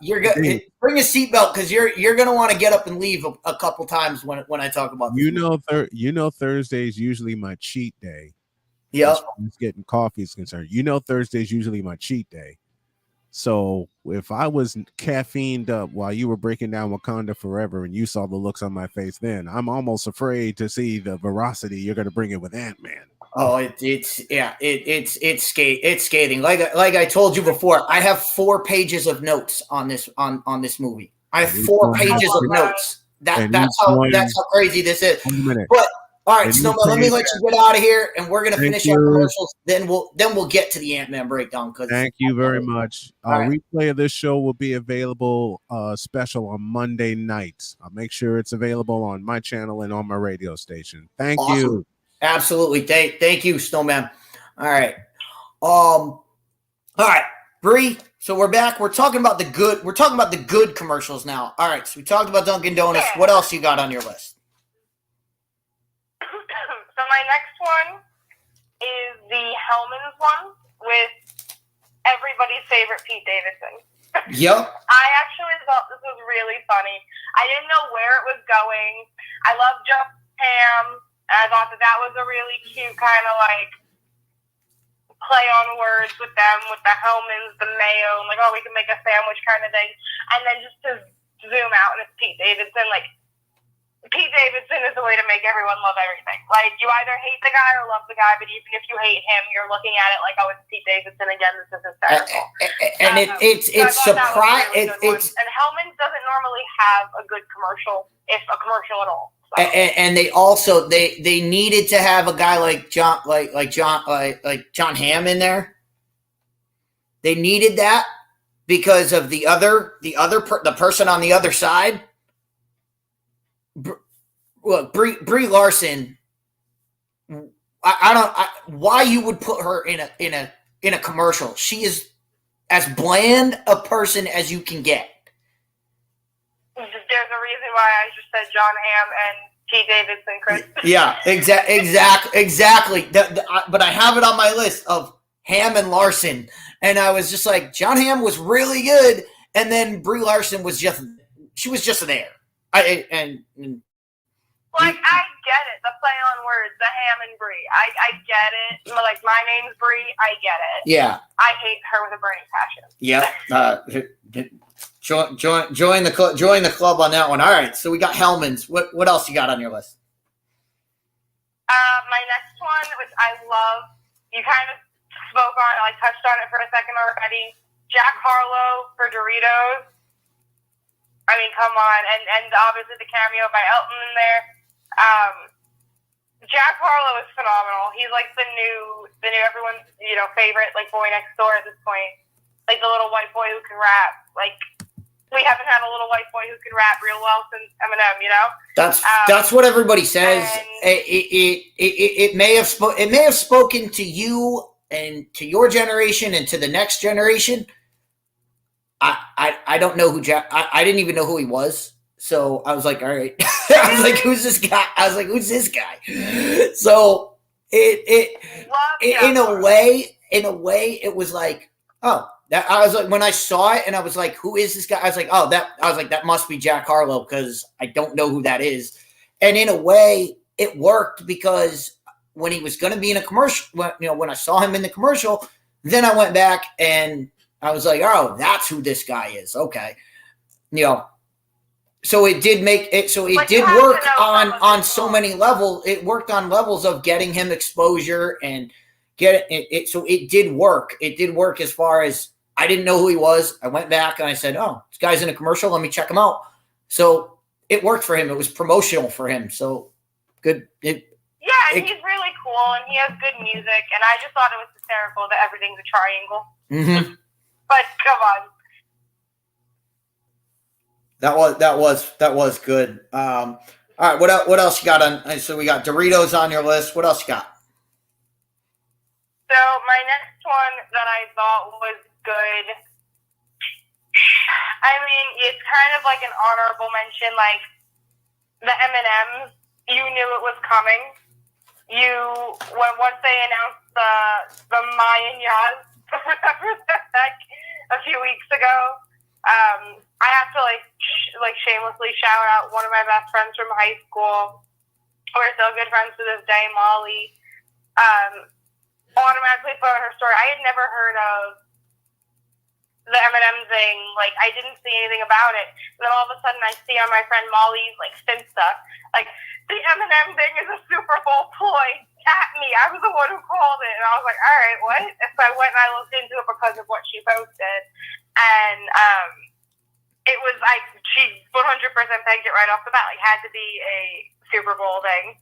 you're gonna bring a seatbelt because you're gonna want to get up and leave a couple times when I talk about this. Thursday's usually my cheat day. Yep. As far as getting coffee is concerned, Thursday's usually my cheat day. So if I was caffeined up while you were breaking down Wakanda Forever and you saw the looks on my face, then I'm almost afraid to see the veracity you're going to bring it with Ant-Man. Oh, it's scathing. Like I told you before, I have 4 pages of notes on this movie. I have 4 pages of notes. That's how crazy this is. But all right, Snowman, let me let you get out of here, and we're gonna finish our commercials. Then we'll get to the Ant-Man breakdown. Thank you very much. Replay of this show will be available special on Monday nights. I'll make sure it's available on my channel and on my radio station. Thank you. Absolutely. Thank you, Snowman. All right. All right, Bree. So we're back. We're talking about the good commercials now. All right. So we talked about Dunkin' Donuts. Yeah. What else you got on your list? So my next one is the Hellman's one with everybody's favorite Pete Davidson. Yep. I actually thought this was really funny. I didn't know where it was going. I love John Hamm. And I thought that was a really cute kind of like play on words with them, with the Hellmans, the mayo, and like, oh, we can make a sandwich kind of thing. And then just to zoom out, and it's Pete Davidson. Like, Pete Davidson is the way to make everyone love everything. Like, you either hate the guy or love the guy, but even if you hate him, you're looking at it like, oh, it's Pete Davidson again. This is hysterical. And it's surprising. And Hellman's doesn't normally have a good commercial, if a commercial at all. So. And they also they needed to have a guy like John Hamm in there. They needed that because of the person on the other side. Look, Brie Larson. Why you would put her in a commercial? She is as bland a person as you can get. There's a reason why I just said John Hamm and Pete Davidson, Chris. Yeah, exactly. But I have it on my list of Hamm and Larson, and I was just like, John Hamm was really good, and then Brie Larson was just there. I get it, the play on words, the Hamm and Brie. I get it. Like, my name's Brie, I get it. Yeah. I hate her with a burning passion. Yep. Join the club on that one. All right, so we got Hellman's. What else you got on your list? My next one, which I love, you kind of spoke on, I touched on it for a second already. Jack Harlow for Doritos. I mean, come on, and obviously the cameo by Elton in there. Jack Harlow is phenomenal. He's like the new everyone's favorite like boy next door at this point. Like the little white boy who can rap. Like we haven't had a little white boy who can rap real well since Eminem. That's what everybody says. And It may have spoken to you and to your generation and to the next generation. I don't know who Jack. I didn't even know who he was. So I was like, all right. I was like, who's this guy? So in a way, it was like, oh, that I was like, when I saw it and I was like, who is this guy? I was like, that must be Jack Harlow because I don't know who that is. And in a way, it worked because when he was going to be in a commercial, when I saw him in the commercial, then I went back and I was like, oh, that's who this guy is. Okay. So it did make it, so it did work on so many levels. It worked on levels of getting him exposure and get it. So it did work. It did work as far as I didn't know who he was. I went back and I said, oh, this guy's in a commercial. Let me check him out. So it worked for him. It was promotional for him. So good. He's really cool and he has good music. And I just thought it was hysterical that everything's a triangle. Mm-hmm. But come on. That was good. All right, what else you got on? So we got Doritos on your list. What else you got? So my next one that I thought was good. I mean, it's kind of like an honorable mention. Like the M&Ms, you knew it was coming. Once they announced the Mayan Yaz, remember that a few weeks ago. I have to shamelessly shout out one of my best friends from high school. We're still good friends to this day, Molly. Automatically put on her story. I had never heard of the M&M thing. Like I didn't see anything about it. And then all of a sudden I see on my friend Molly's Finsta, the M&M thing is a Super Bowl ploy at me. I was the one who called it, and I was like, all right, what? And so I went and I looked into it because of what she posted. And it was like she 100% pegged it right off the bat. Like, had to be a Super Bowl thing.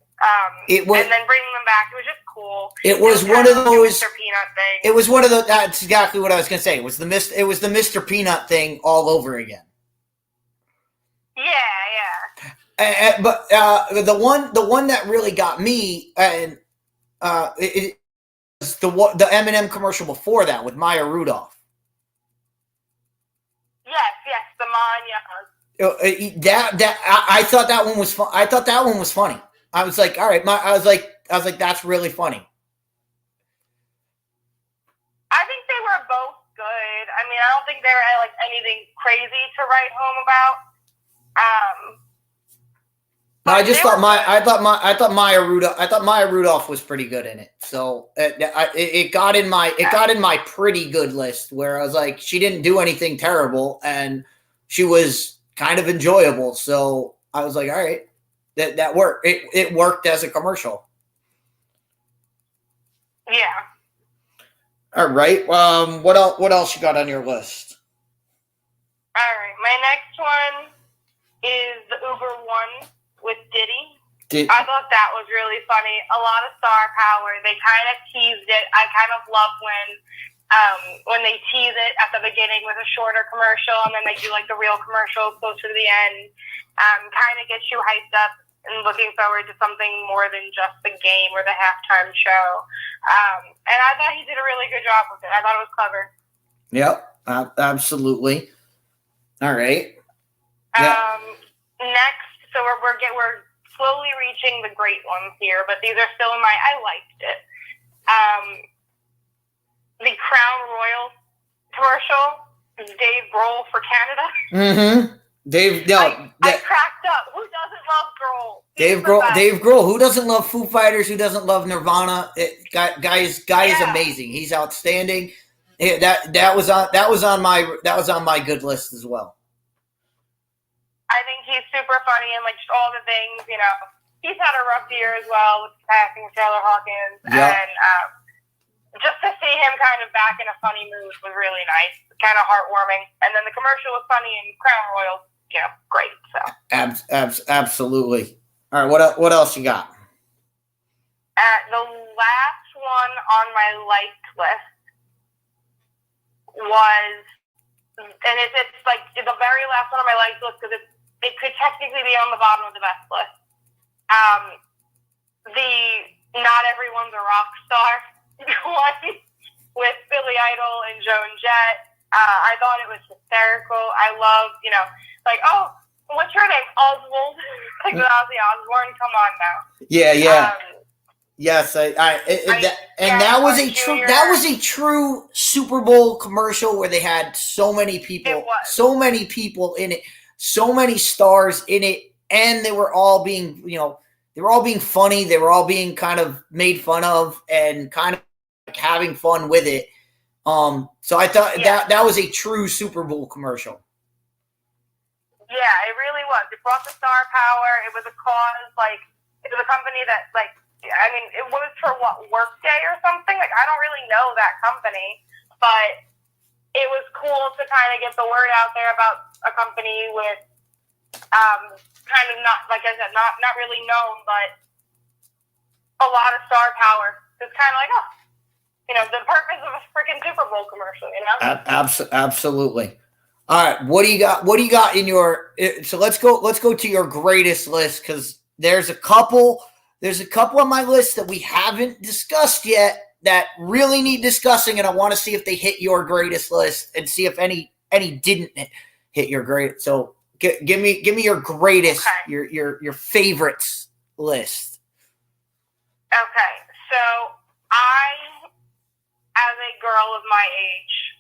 And then bringing them back, it was just cool. It was one of those Mr. Peanut thing. It was one of the. That's exactly what I was gonna say. It was the Mr. Peanut thing all over again. Yeah. But the one that really got me, and it was the M&M commercial before that with Maya Rudolph. Yes, the Manya. I thought that one was fun. I thought that one was funny. I was like, all right, I was like, that's really funny. I think they were both good. I mean, I don't think they were anything crazy to write home about. I thought Maya Rudolph was pretty good in it. So it got in my pretty good list where I was like, she didn't do anything terrible and she was kind of enjoyable. So I was like, all right, that worked. It worked as a commercial. Yeah. All right. What else you got on your list? All right. My next one is the Uber One with Diddy. I thought that was really funny. A lot of star power. They kind of teased it. I kind of love when they tease it at the beginning with a shorter commercial and then they do the real commercial closer to the end. Kind of gets you hyped up and looking forward to something more than just the game or the halftime show. And I thought he did a really good job with it. I thought it was clever. Yep, absolutely. All right. Yeah. Next, so we're slowly reaching the great ones here, but these are still I liked it. The Crown Royal commercial, Dave Grohl for Canada. Mm-hmm. I cracked up. Who doesn't love Grohl? Dave Grohl. Who doesn't love Foo Fighters? Who doesn't love Nirvana? Guy is amazing. He's outstanding. That was on my good list as well. I think he's super funny and just all the things. He's had a rough year as well with passing Taylor Hawkins, and just to see him kind of back in a funny mood was really nice, kind of heartwarming. And then the commercial was funny and Crown Royal. great. So Absolutely. All right, what else you got? the last one on my liked list was, and it's like the very last one on my liked list because it could technically be on the bottom of the best list. The Not Everyone's a Rock Star one with Billy Idol and Joan Jett. I thought it was hysterical. I loved, like, oh, what's your name? Oswald. Like Ozzy Osbourne. Come on now. Yeah. Yes, that was a true Super Bowl commercial where they had so many people in it, so many stars in it, and they were all being, funny. They were all being kind of made fun of and kind of like having fun with it. So I thought that was a true Super Bowl commercial. Yeah, it really was. It brought the star power. It was a cause. Like, it was a company that, like, I mean, it was for Workday or something? Like, I don't really know that company, but it was cool to kind of get the word out there about a company with kind of not, like I said, not really known, but a lot of star power. It's kind of like, the purpose of a freaking Super Bowl commercial, Absolutely. All right, what do you got in your? So let's go to your greatest list, because there's a couple on my list that we haven't discussed yet that really need discussing, and I want to see if they hit your greatest list and see if any didn't hit your great. So give me your greatest, okay. your favorites list. Okay, so I, as a girl of my age,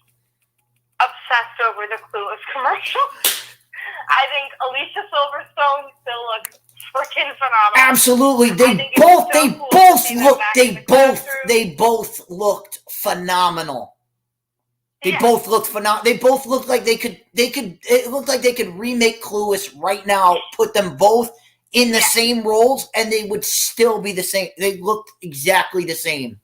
obsessed over the Clueless commercial. I think Alicia Silverstone still looks freaking phenomenal. Absolutely, they both looked phenomenal. They both looked phenomenal. They both looked like they could. It looked like they could remake Clueless right now. Put them both in the same roles, and they would still be the same. They looked exactly the same.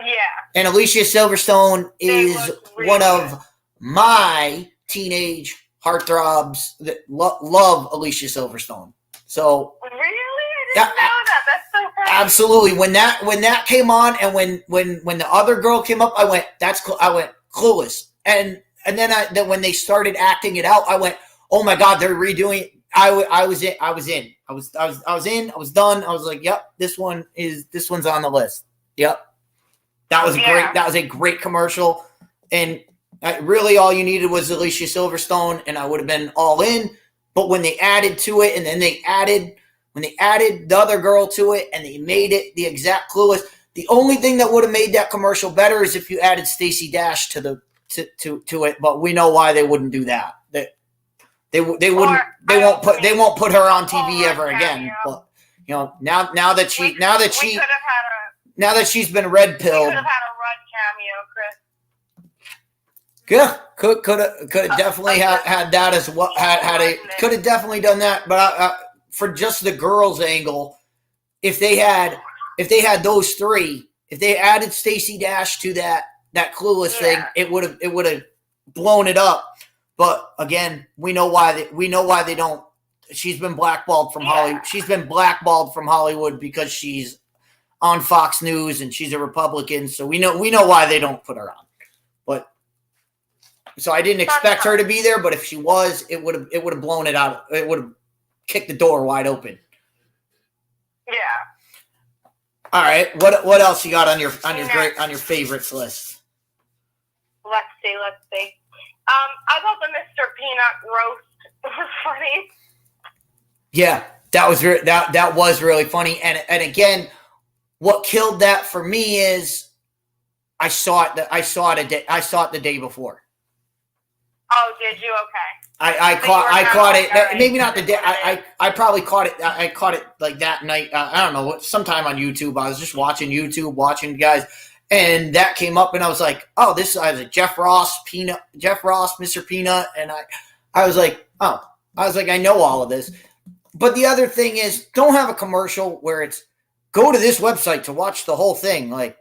Yeah. And Alicia Silverstone is one of my teenage heartthrobs that love Alicia Silverstone. So really, I didn't know that. That's so funny. Absolutely. When that came on, and when the other girl came up, I went, "That's cool." I went, Clueless, and then when they started acting it out, I went, "Oh my God, they're redoing it." I was in. I was done. I was like, "Yep, this one's on the list." Yep. That was great. That was a great commercial, and really all you needed was Alicia Silverstone, and I would have been all in. But when they added to it, and then when they added the other girl to it, and they made it the exact Clueless, the only thing that would have made that commercial better is if you added Stacey Dash to it. But we know why they wouldn't do that. They won't put her on TV ever again. But now that she's been red pilled. We could have had a Rudd cameo, Chris. Yeah, could have definitely had that as well. Could have definitely done that, but for just the girls' angle, if they had those three, if they added Stacey Dash to that Clueless thing, it would have blown it up. But again, we know why they don't. She's been blackballed from Hollywood. She's been blackballed from Hollywood because she's on Fox News and she's a Republican. So we know why they don't put her on. But so I didn't expect her to be there, but if she was, it would have blown it out. It would have kicked the door wide open. Yeah. All right. What else you got on your favorites list? Let's see. I thought the Mr. Peanut roast was funny. Yeah, that was really funny. And again, what killed that for me is I saw it the day before. Oh, did you? Okay. I caught it. Maybe not the day. I probably caught it. I caught it like that night. I don't know. Sometime on YouTube. I was just watching YouTube, watching guys, and that came up, and I was like, "Oh, this." I was like, Jeff Ross, Mr. Peanut, and I was like, "Oh," I was like, "I know all of this." But the other thing is, don't have a commercial where it's go to this website to watch the whole thing. Like,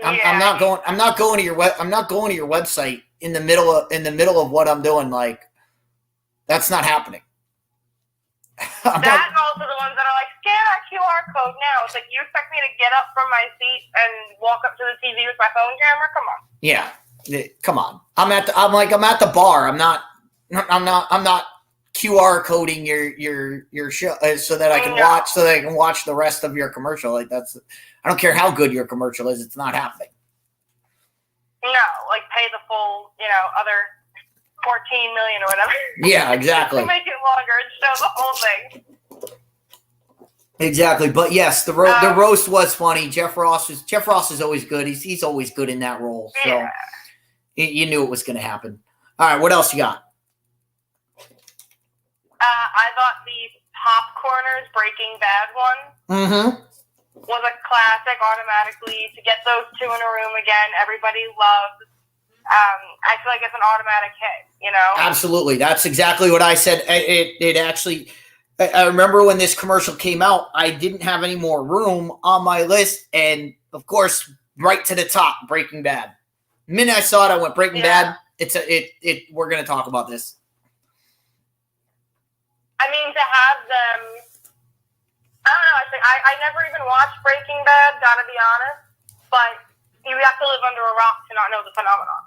I'm not going to your website in the middle of what I'm doing. Like, That's not happening. That and also the ones that are like, scan our QR code now. It's like, you expect me to get up from my seat and walk up to the TV with my phone camera? Come on. Yeah, come on. I'm at the bar. I'm not QR coding your show so that I can watch the rest of your commercial. Like I don't care how good your commercial is. It's not happening. No, like pay the full, other 14 million or whatever. Yeah, exactly. To make it longer and show the whole thing. Exactly, but yes, the roast was funny. Jeff Ross is always good. He's always good in that role. So yeah. You knew it was going to happen. All right, what else you got? I thought the Popcorners Breaking Bad one was a classic. Automatically, to get those two in a room again, everybody loves. I feel like it's an automatic hit, Absolutely. That's exactly what I said. It actually, I remember when this commercial came out, I didn't have any more room on my list. And of course, right to the top, Breaking Bad. The minute I saw it, I went Breaking Bad. We're going to talk about this. I mean, to have them, I don't know. I never even watched Breaking Bad, gotta be honest. But you have to live under a rock to not know the phenomenon.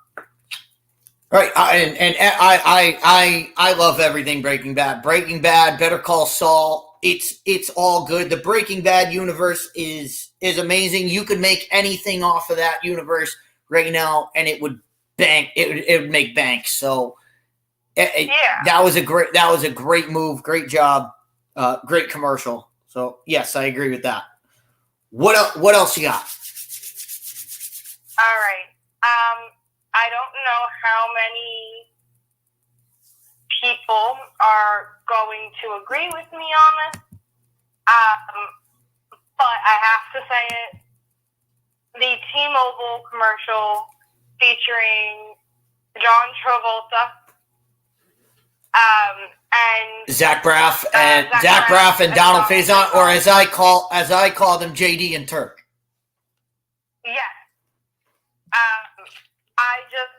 Right, and I love everything Breaking Bad. Breaking Bad, Better Call Saul. It's all good. The Breaking Bad universe is amazing. You could make anything off of that universe right now, and it would bank. It would make bank. So that was a great move. Great job. Great commercial. So yes, I agree with that. What else you got? All right. I don't know how many people are going to agree with me on this, but I have to say it. The T-Mobile commercial featuring John Travolta and Zach Braff and Donald Faison, or as I call them, JD and Turk. Yes.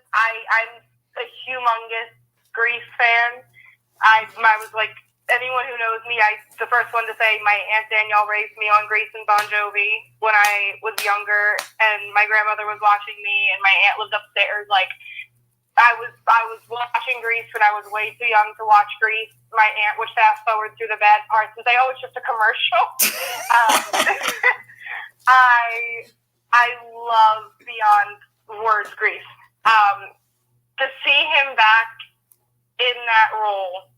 I'm a humongous Grease fan. I was like, anyone who knows me, the first one to say my Aunt Danielle raised me on Grease and Bon Jovi when I was younger, and my grandmother was watching me, and my aunt lived upstairs. Like, I was watching Grease when I was way too young to watch Grease. My aunt would fast forward through the bad parts and say, "Oh, it's just a commercial." I love beyond words Grease. To see him back in that role,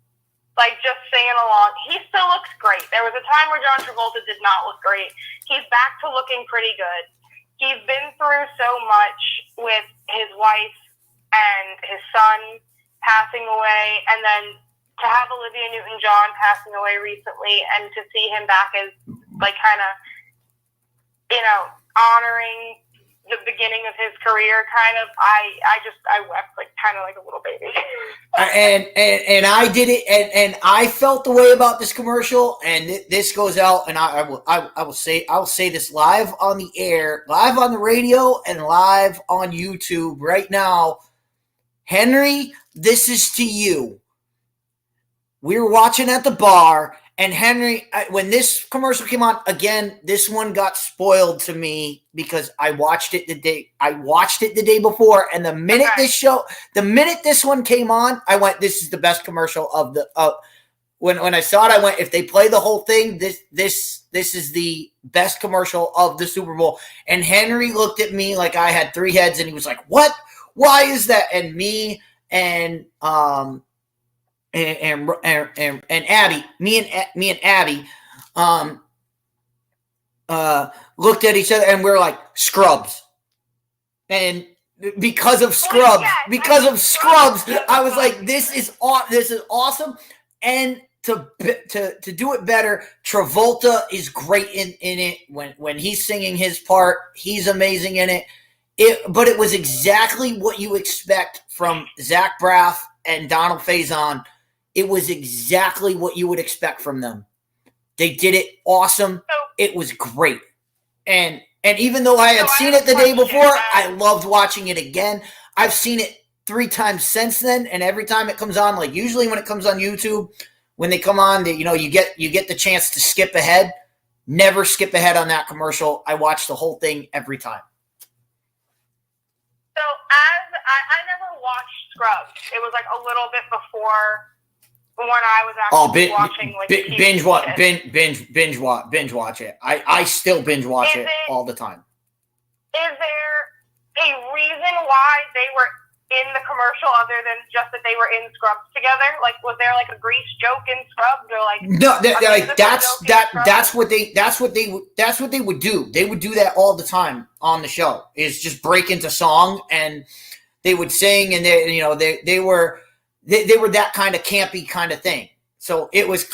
like just singing along, he still looks great. There was a time where John Travolta did not look great. He's back to looking pretty good. He's been through so much with his wife and his son passing away, and then to have Olivia Newton-John passing away recently, and to see him back as like kind of, honoring the beginning of his career, kind of, I wept like kind of like a little baby. and I did it, and I felt the way about this commercial, and this goes out, and I will say this live on the air, live on the radio, and live on YouTube right now. Henry, this is to you. We were watching at the bar, and Henry, when this commercial came on, again, this one got spoiled to me because I watched it the day before, and the minute this one came on, I went, "This is the best commercial of the." When I saw it, I went, "If they play the whole thing, this is the best commercial of the Super Bowl." And Henry looked at me like I had three heads, and he was like, "What? Why is that?" And me and Abby, me and Abby, looked at each other, and we were like, "Scrubs." And because of Scrubs, I was like, "This is awesome." And to do it better, Travolta is great in it. When he's singing his part, he's amazing in it. But it was exactly what you expect from Zach Braff and Donald Faison. It was exactly what you would expect from them. They did it awesome. It was great. And even though I had seen it the day before, I loved watching it again. I've seen it 3 times since then, and every time it comes on, like usually when it comes on YouTube, when they come on, you get the chance to skip ahead. Never skip ahead on that commercial. I watch the whole thing every time. So as I never watched Scrubs. It was like a little bit before when I was actually watching like binge watch it. I still binge watch it all the time. Is there a reason why they were in the commercial other than just that they were in Scrubs together? Like, was there like a Grease joke in Scrubs, or like that's what they would do. They would do that all the time on the show. Is just break into song, and they would sing, and they were that kind of campy kind of thing. So it was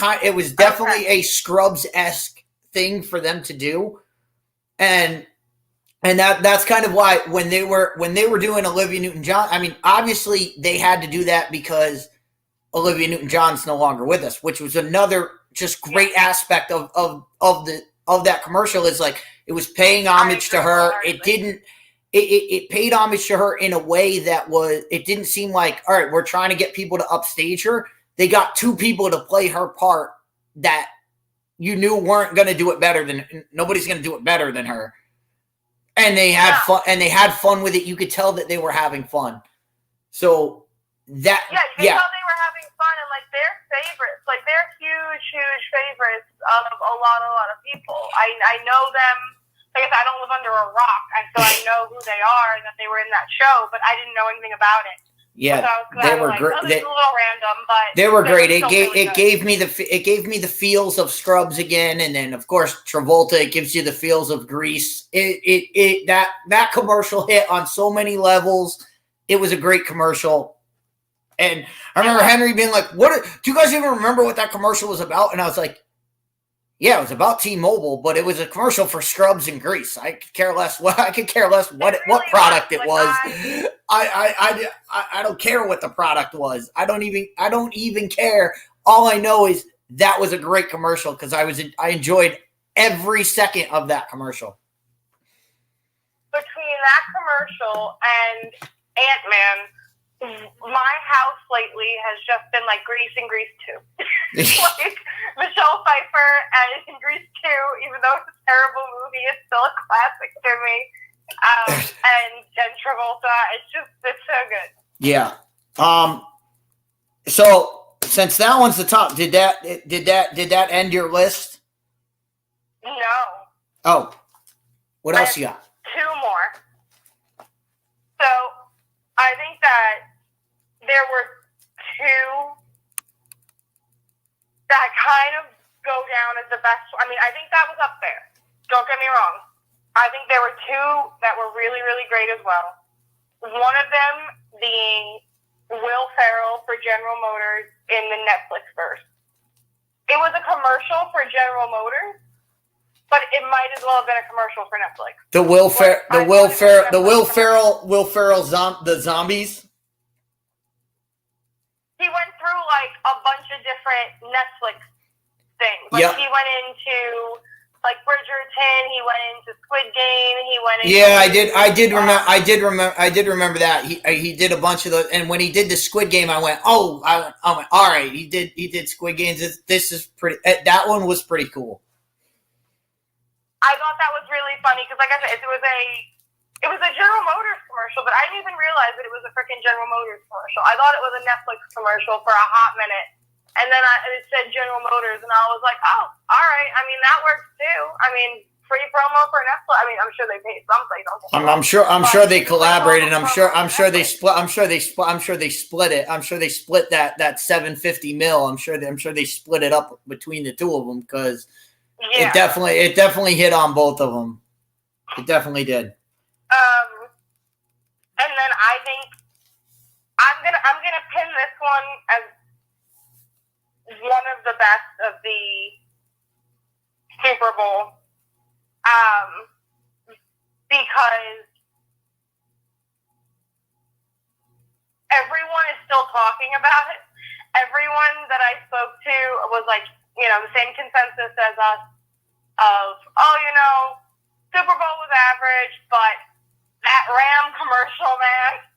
definitely a Scrubs-esque thing for them to do, and that's kind of why when they were doing Olivia Newton-John, I mean, obviously they had to do that because Olivia Newton-John's no longer with us, which was another just great aspect of that commercial. Is like it was paying homage to her. It paid homage to her in a way that it didn't seem like, all right, we're trying to get people to upstage her. They got 2 people to play her part that you knew weren't going to do it better than nobody's going to do it better than her. And they had fun, and they had fun with it. You could tell that they were having fun. So you could tell they were having fun, and like they're favorites, like they're huge favorites of a lot of people. I know them. Like I said, I don't live under a rock, and so I know who they are and that they were in that show, but I didn't know anything about it. Yeah, so they were great. This is a little random, but they were great. It gave me the feels of Scrubs again, and then of course Travolta. It gives you the feels of Grease. That commercial hit on so many levels. It was a great commercial, and I remember Henry being like, "What? Do you guys even remember what that commercial was about?" And I was like, "Yeah, it was about T-Mobile, but it was a commercial for Scrubs and Grease. I could care less what product it was. I don't care what the product was. I don't even care. All I know is that was a great commercial because I enjoyed every second of that commercial. Between that commercial and Ant-Man, my house lately has just been like Grease and Grease 2. Like Michelle Pfeiffer and Grease 2, even though it's a terrible movie, it's still a classic to me. And Travolta, it's so good. Yeah. So since that one's the top, did that end your list? No. Oh. What else you got? 2 more. So I think that there were 2 that kind of go down as the best. I mean, I think that was up there. Don't get me wrong. I think there were 2 that were really, really great as well. One of them being Will Ferrell for General Motors in the Netflix verse. It was a commercial for General Motors, but it might as well have been a commercial for Netflix. The Will Ferrell zombies. He went through like a bunch of different Netflix things. Like he went into like Bridgerton, he went into Squid Game, he went into I did remember that. He did a bunch of those, and when he did the Squid Game, I went, all right, he did Squid Games. This is pretty. That one was pretty cool. I thought that was really funny because, like I said, it was a General Motors commercial, but I didn't even realize that it was a freaking General Motors commercial. I thought it was a Netflix commercial for a hot minute. And then it said General Motors, and I was like, oh, all right. I mean, that works too. I mean, free promo for Netflix. I mean, I'm sure they paid something. I'm sure they collaborated. I'm sure they split it. I'm sure they split that $750 million. I'm sure they split it up between the 2 of them because it definitely hit on both of them. It definitely did. And then I think I'm gonna pin this one as one of the best of the Super Bowl, because everyone is still talking about it. Everyone that I spoke to was like, the same consensus as us of, Super Bowl was average, but that Ram commercial, man,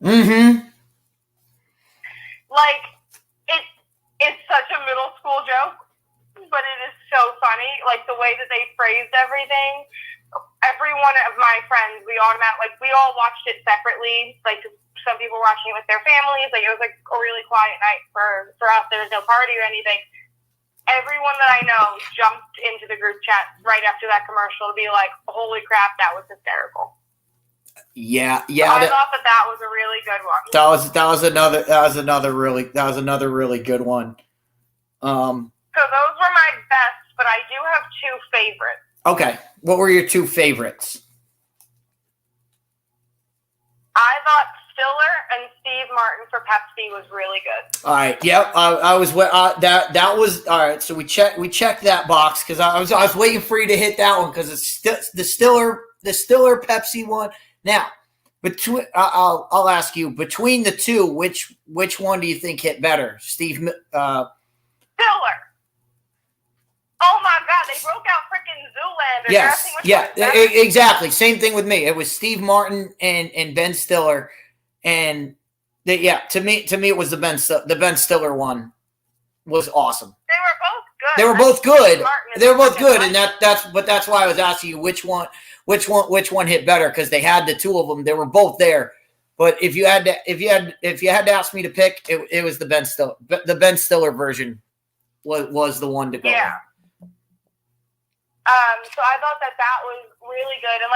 Mm-hmm. Like, it is such a middle school joke, but it is so funny. Like, the way that they phrased everything. Every one of my friends, we all watched it separately. Like, some people were watching it with their families. Like, it was like a really quiet night for us. There was no party or anything. Everyone that I know jumped into the group chat right after that commercial to be like, "Holy crap, that was hysterical." Yeah. So I thought that was a really good one. That was another really good one. So those were my best, but I do have two favorites. Okay. What were your two favorites? I thought Stiller and Steve Martin for Pepsi was really good. All right. Yep. I was that was all right. So we checked that box because I was waiting for you to hit that one because it's the Stiller Pepsi one. Now, I'll ask you between the two, which one do you think hit better, Steve? Stiller. Oh my God, they broke out freaking Zoolander. Yes, yeah, exactly. Same thing with me. It was Steve Martin and Ben Stiller, and to me, it was the Ben Stiller one was awesome. They were both good. They were both good, and that's why I was asking you which one hit better because they had the two of them. They were both there, but if you had to ask me to pick, it was the Ben Stiller. The Ben Stiller version was the one to go. Yeah. So I thought that was really good, and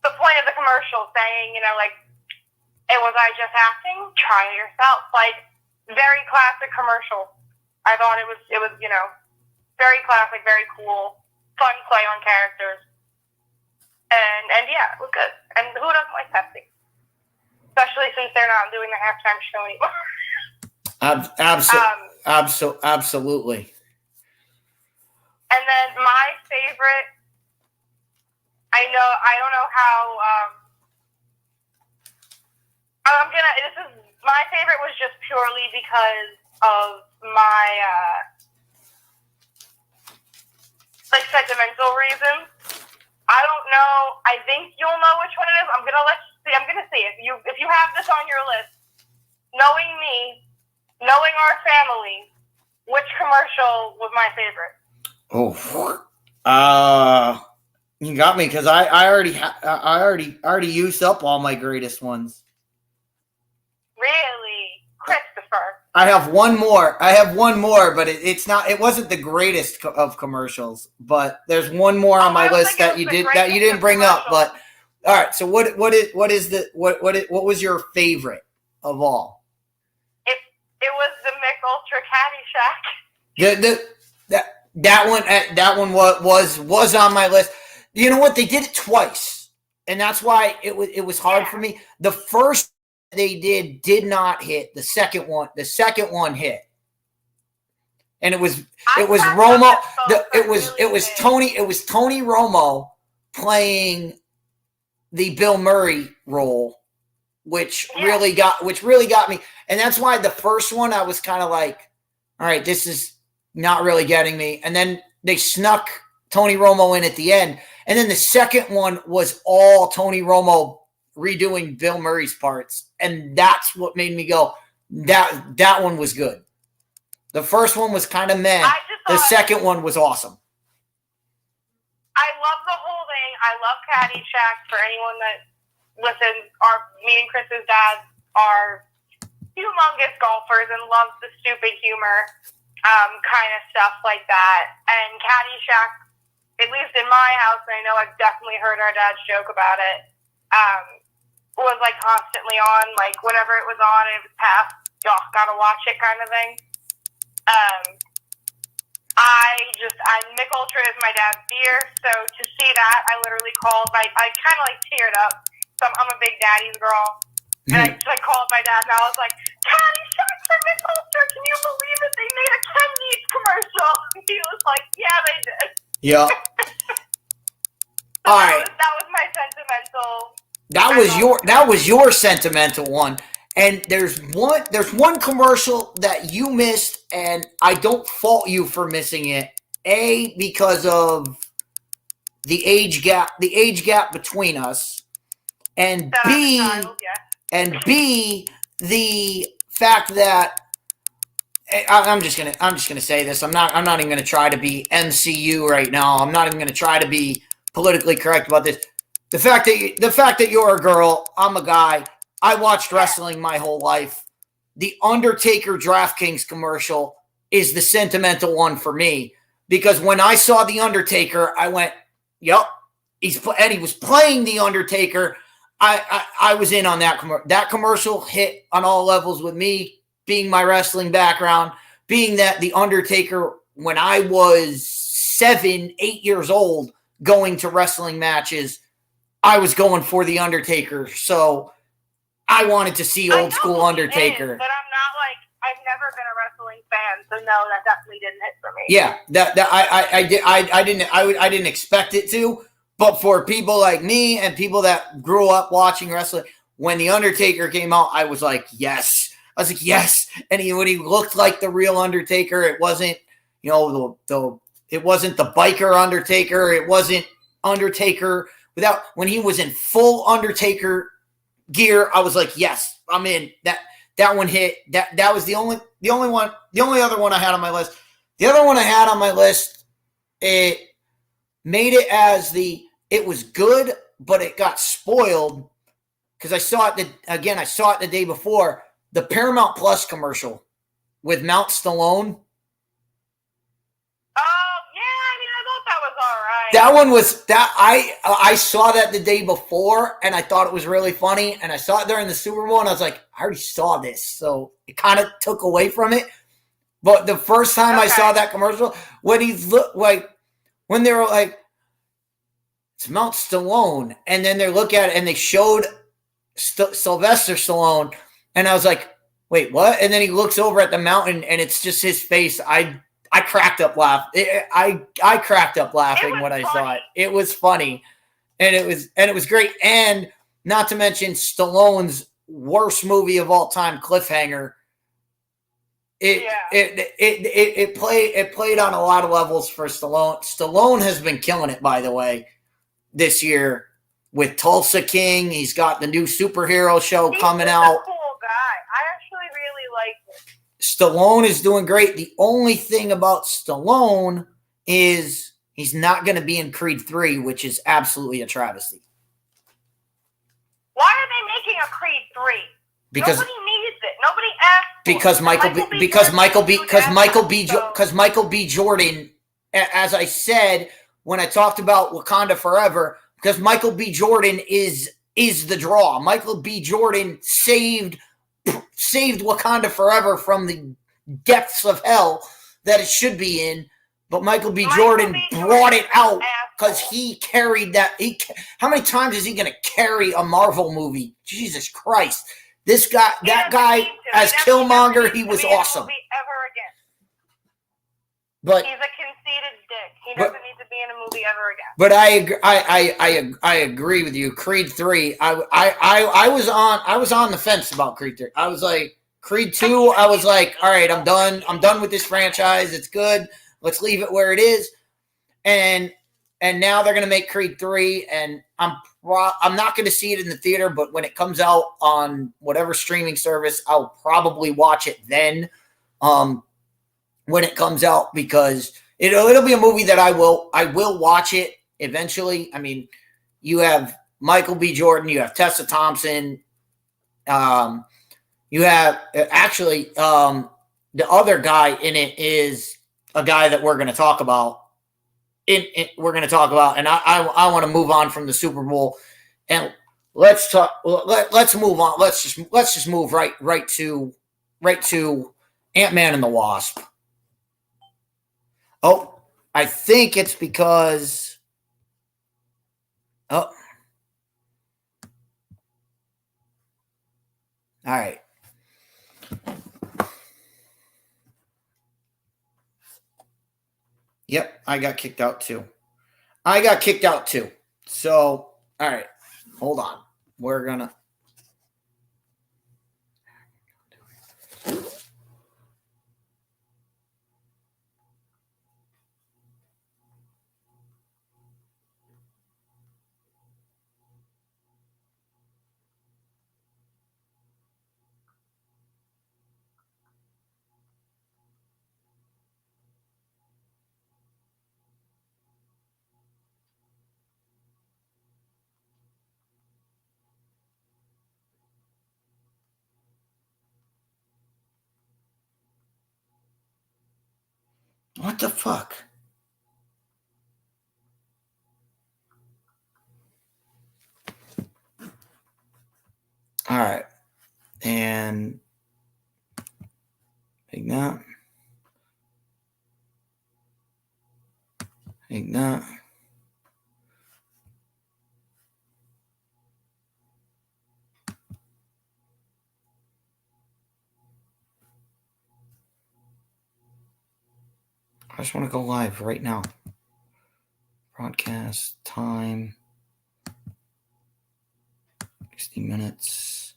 the point of the commercial saying, was I just acting? Try it yourself. Like, very classic commercial. I thought it was very classic, very cool, fun play on characters, and yeah, it was good. And who doesn't like Pepsi? Especially since they're not doing the halftime show anymore. Absolutely. And then my favorite, I don't know how, my favorite was just purely because of my, sentimental reasons. I don't know, I think you'll know which one it is. I'm gonna see. If you have this on your list, knowing me, knowing our family, which commercial was my favorite? Oh, you got me because I already used up all my greatest ones. Really, Christopher? I have one more, but it wasn't the greatest of commercials. But there's one more on my list that you didn't bring up. But all right, so what was your favorite of all? It was the Mick Ultra Caddyshack. That one was on my list. You know what? They did it twice, and that's why it was hard for me. The first they did not hit. The second one hit, and it was Romo. It was Tony Romo playing the Bill Murray role, which really got me. And that's why the first one I was kind of like, all right, this is not really getting me. And then they snuck Tony Romo in at the end. And then the second one was all Tony Romo redoing Bill Murray's parts. And that's what made me go, that one was good. The first one was kind of meh. The second one was awesome. I love the whole thing. I love Caddyshack. For anyone that listens, me and Chris's dad are humongous golfers and love the stupid humor. Kind of stuff like that. And Caddyshack, at least in my house, and I know I've definitely heard our dad's joke about it, was constantly on. Whenever it was on, it was past, y'all gotta watch it kind of thing. Mick Ultra is my dad's beer, so to see that, I literally called I kind of teared up. So I'm a big daddy's girl. And I called my dad, and I was like, Caddyshack for Mick Ultra, can you believe it? They made a Kennedy's commercial. And he was like, yeah, they did. Yeah. So all right. That was my sentimental. That was your sentimental one. And there's one commercial that you missed, and I don't fault you for missing it. Because of the age gap between us. and That B, I'm a child, yes. and B, the fact that I'm just gonna say this. I'm not even gonna try to be MCU right now. I'm not even gonna try to be politically correct about this. The fact that you're a girl, I'm a guy. I watched wrestling my whole life. The Undertaker DraftKings commercial is the sentimental one for me because when I saw the Undertaker, I went, "Yep." He was playing the Undertaker. I was in on that commercial. That commercial hit on all levels with me. Being my wrestling background, being that the Undertaker, when I was 7, 8 years old, going to wrestling matches, I was going for the Undertaker. So I wanted to see old school Undertaker. But I'm not like, I've never been a wrestling fan, so no, that definitely didn't hit for me. Yeah, I didn't expect it to, but for people like me and people that grew up watching wrestling, when the Undertaker came out, I was like, yes. I was like, yes. And when he looked like the real Undertaker, it wasn't, it wasn't the biker Undertaker. It wasn't Undertaker when he was in full Undertaker gear. I was like, yes, I'm in. That one hit. That was the only other one I had on my list. The other one I had on my list, it made it as it was good, but it got spoiled because I saw it the day before. The Paramount Plus commercial with Mount Stallone. Oh, yeah, I mean, I thought that was all right. That one was I saw that the day before and I thought it was really funny. And I saw it during the Super Bowl and I was like, I already saw this. So it kind of took away from it. But the first time I saw that commercial, when they were like, it's Mount Stallone. And then they look at it and they showed Sylvester Stallone. And I was like, wait, what? And then he looks over at the mountain and it's just his face. I cracked up laughing. I cracked up laughing when I saw it. It was funny. And it was great. And not to mention Stallone's worst movie of all time, Cliffhanger. It played on a lot of levels for Stallone. Stallone has been killing it, by the way, this year with Tulsa King. He's got the new superhero show coming out. Cool guy. I actually really like him. Stallone is doing great. The only thing about Stallone is he's not going to be in Creed 3, which is absolutely a travesty. Why are they making a Creed 3? Because nobody needs it. Nobody asked for it. Because Michael B. Jordan, as I said when I talked about Wakanda Forever, because Michael B. Jordan is the draw. Michael B. Jordan saved Wakanda Forever from the depths of hell that it should be in, but Michael B. Jordan brought it out because he carried that. How many times is he going to carry a Marvel movie? Jesus Christ. That guy as Killmonger, he was awesome. But he's a conceited dick. He doesn't need to be in a movie ever again. But I agree with you. Creed 3. I was on the fence about Creed 3. I was like, Creed 2, I was like, all right, I'm done. I'm done with this franchise. It's good. Let's leave it where it is. And now they're gonna make Creed 3, and I'm not gonna see it in the theater, but when it comes out on whatever streaming service, I'll probably watch it then. When it comes out, because it'll be a movie that I will watch it eventually. I mean, you have Michael B. Jordan, you have Tessa Thompson, you have actually the other guy in it is a guy that we're going to talk about. And I want to move on from the Super Bowl and let's move on. Let's just move right to Ant-Man and the Wasp. Oh, I think it's because. Oh. All right. Yep, I got kicked out too. So, all right. Hold on. We're going to. What the fuck? All right. And ignite. Ignite. I just want to go live right now. Broadcast time 60 minutes.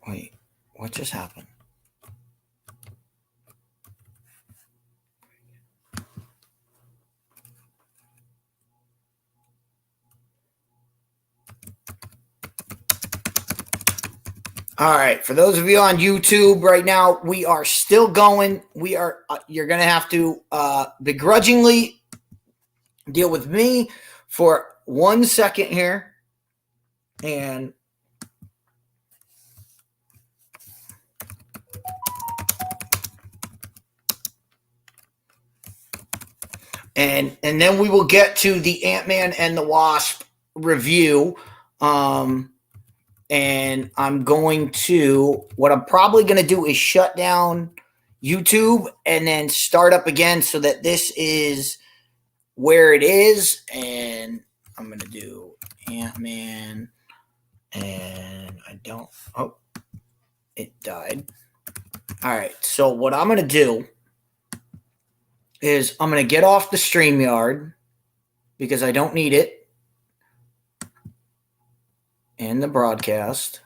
Wait, what just happened? All right, for those of you on YouTube right now, we are still going. We are. You're going to have to begrudgingly deal with me for 1 second here, and then we will get to the Ant-Man and the Wasp review. And I'm going to, what I'm probably going to do is shut down YouTube and then start up again so that this is where it is. And I'm going to do Ant-Man, and I don't, oh, it died. All right. So what I'm going to do is I'm going to get off the StreamYard because I don't need it. And the broadcast.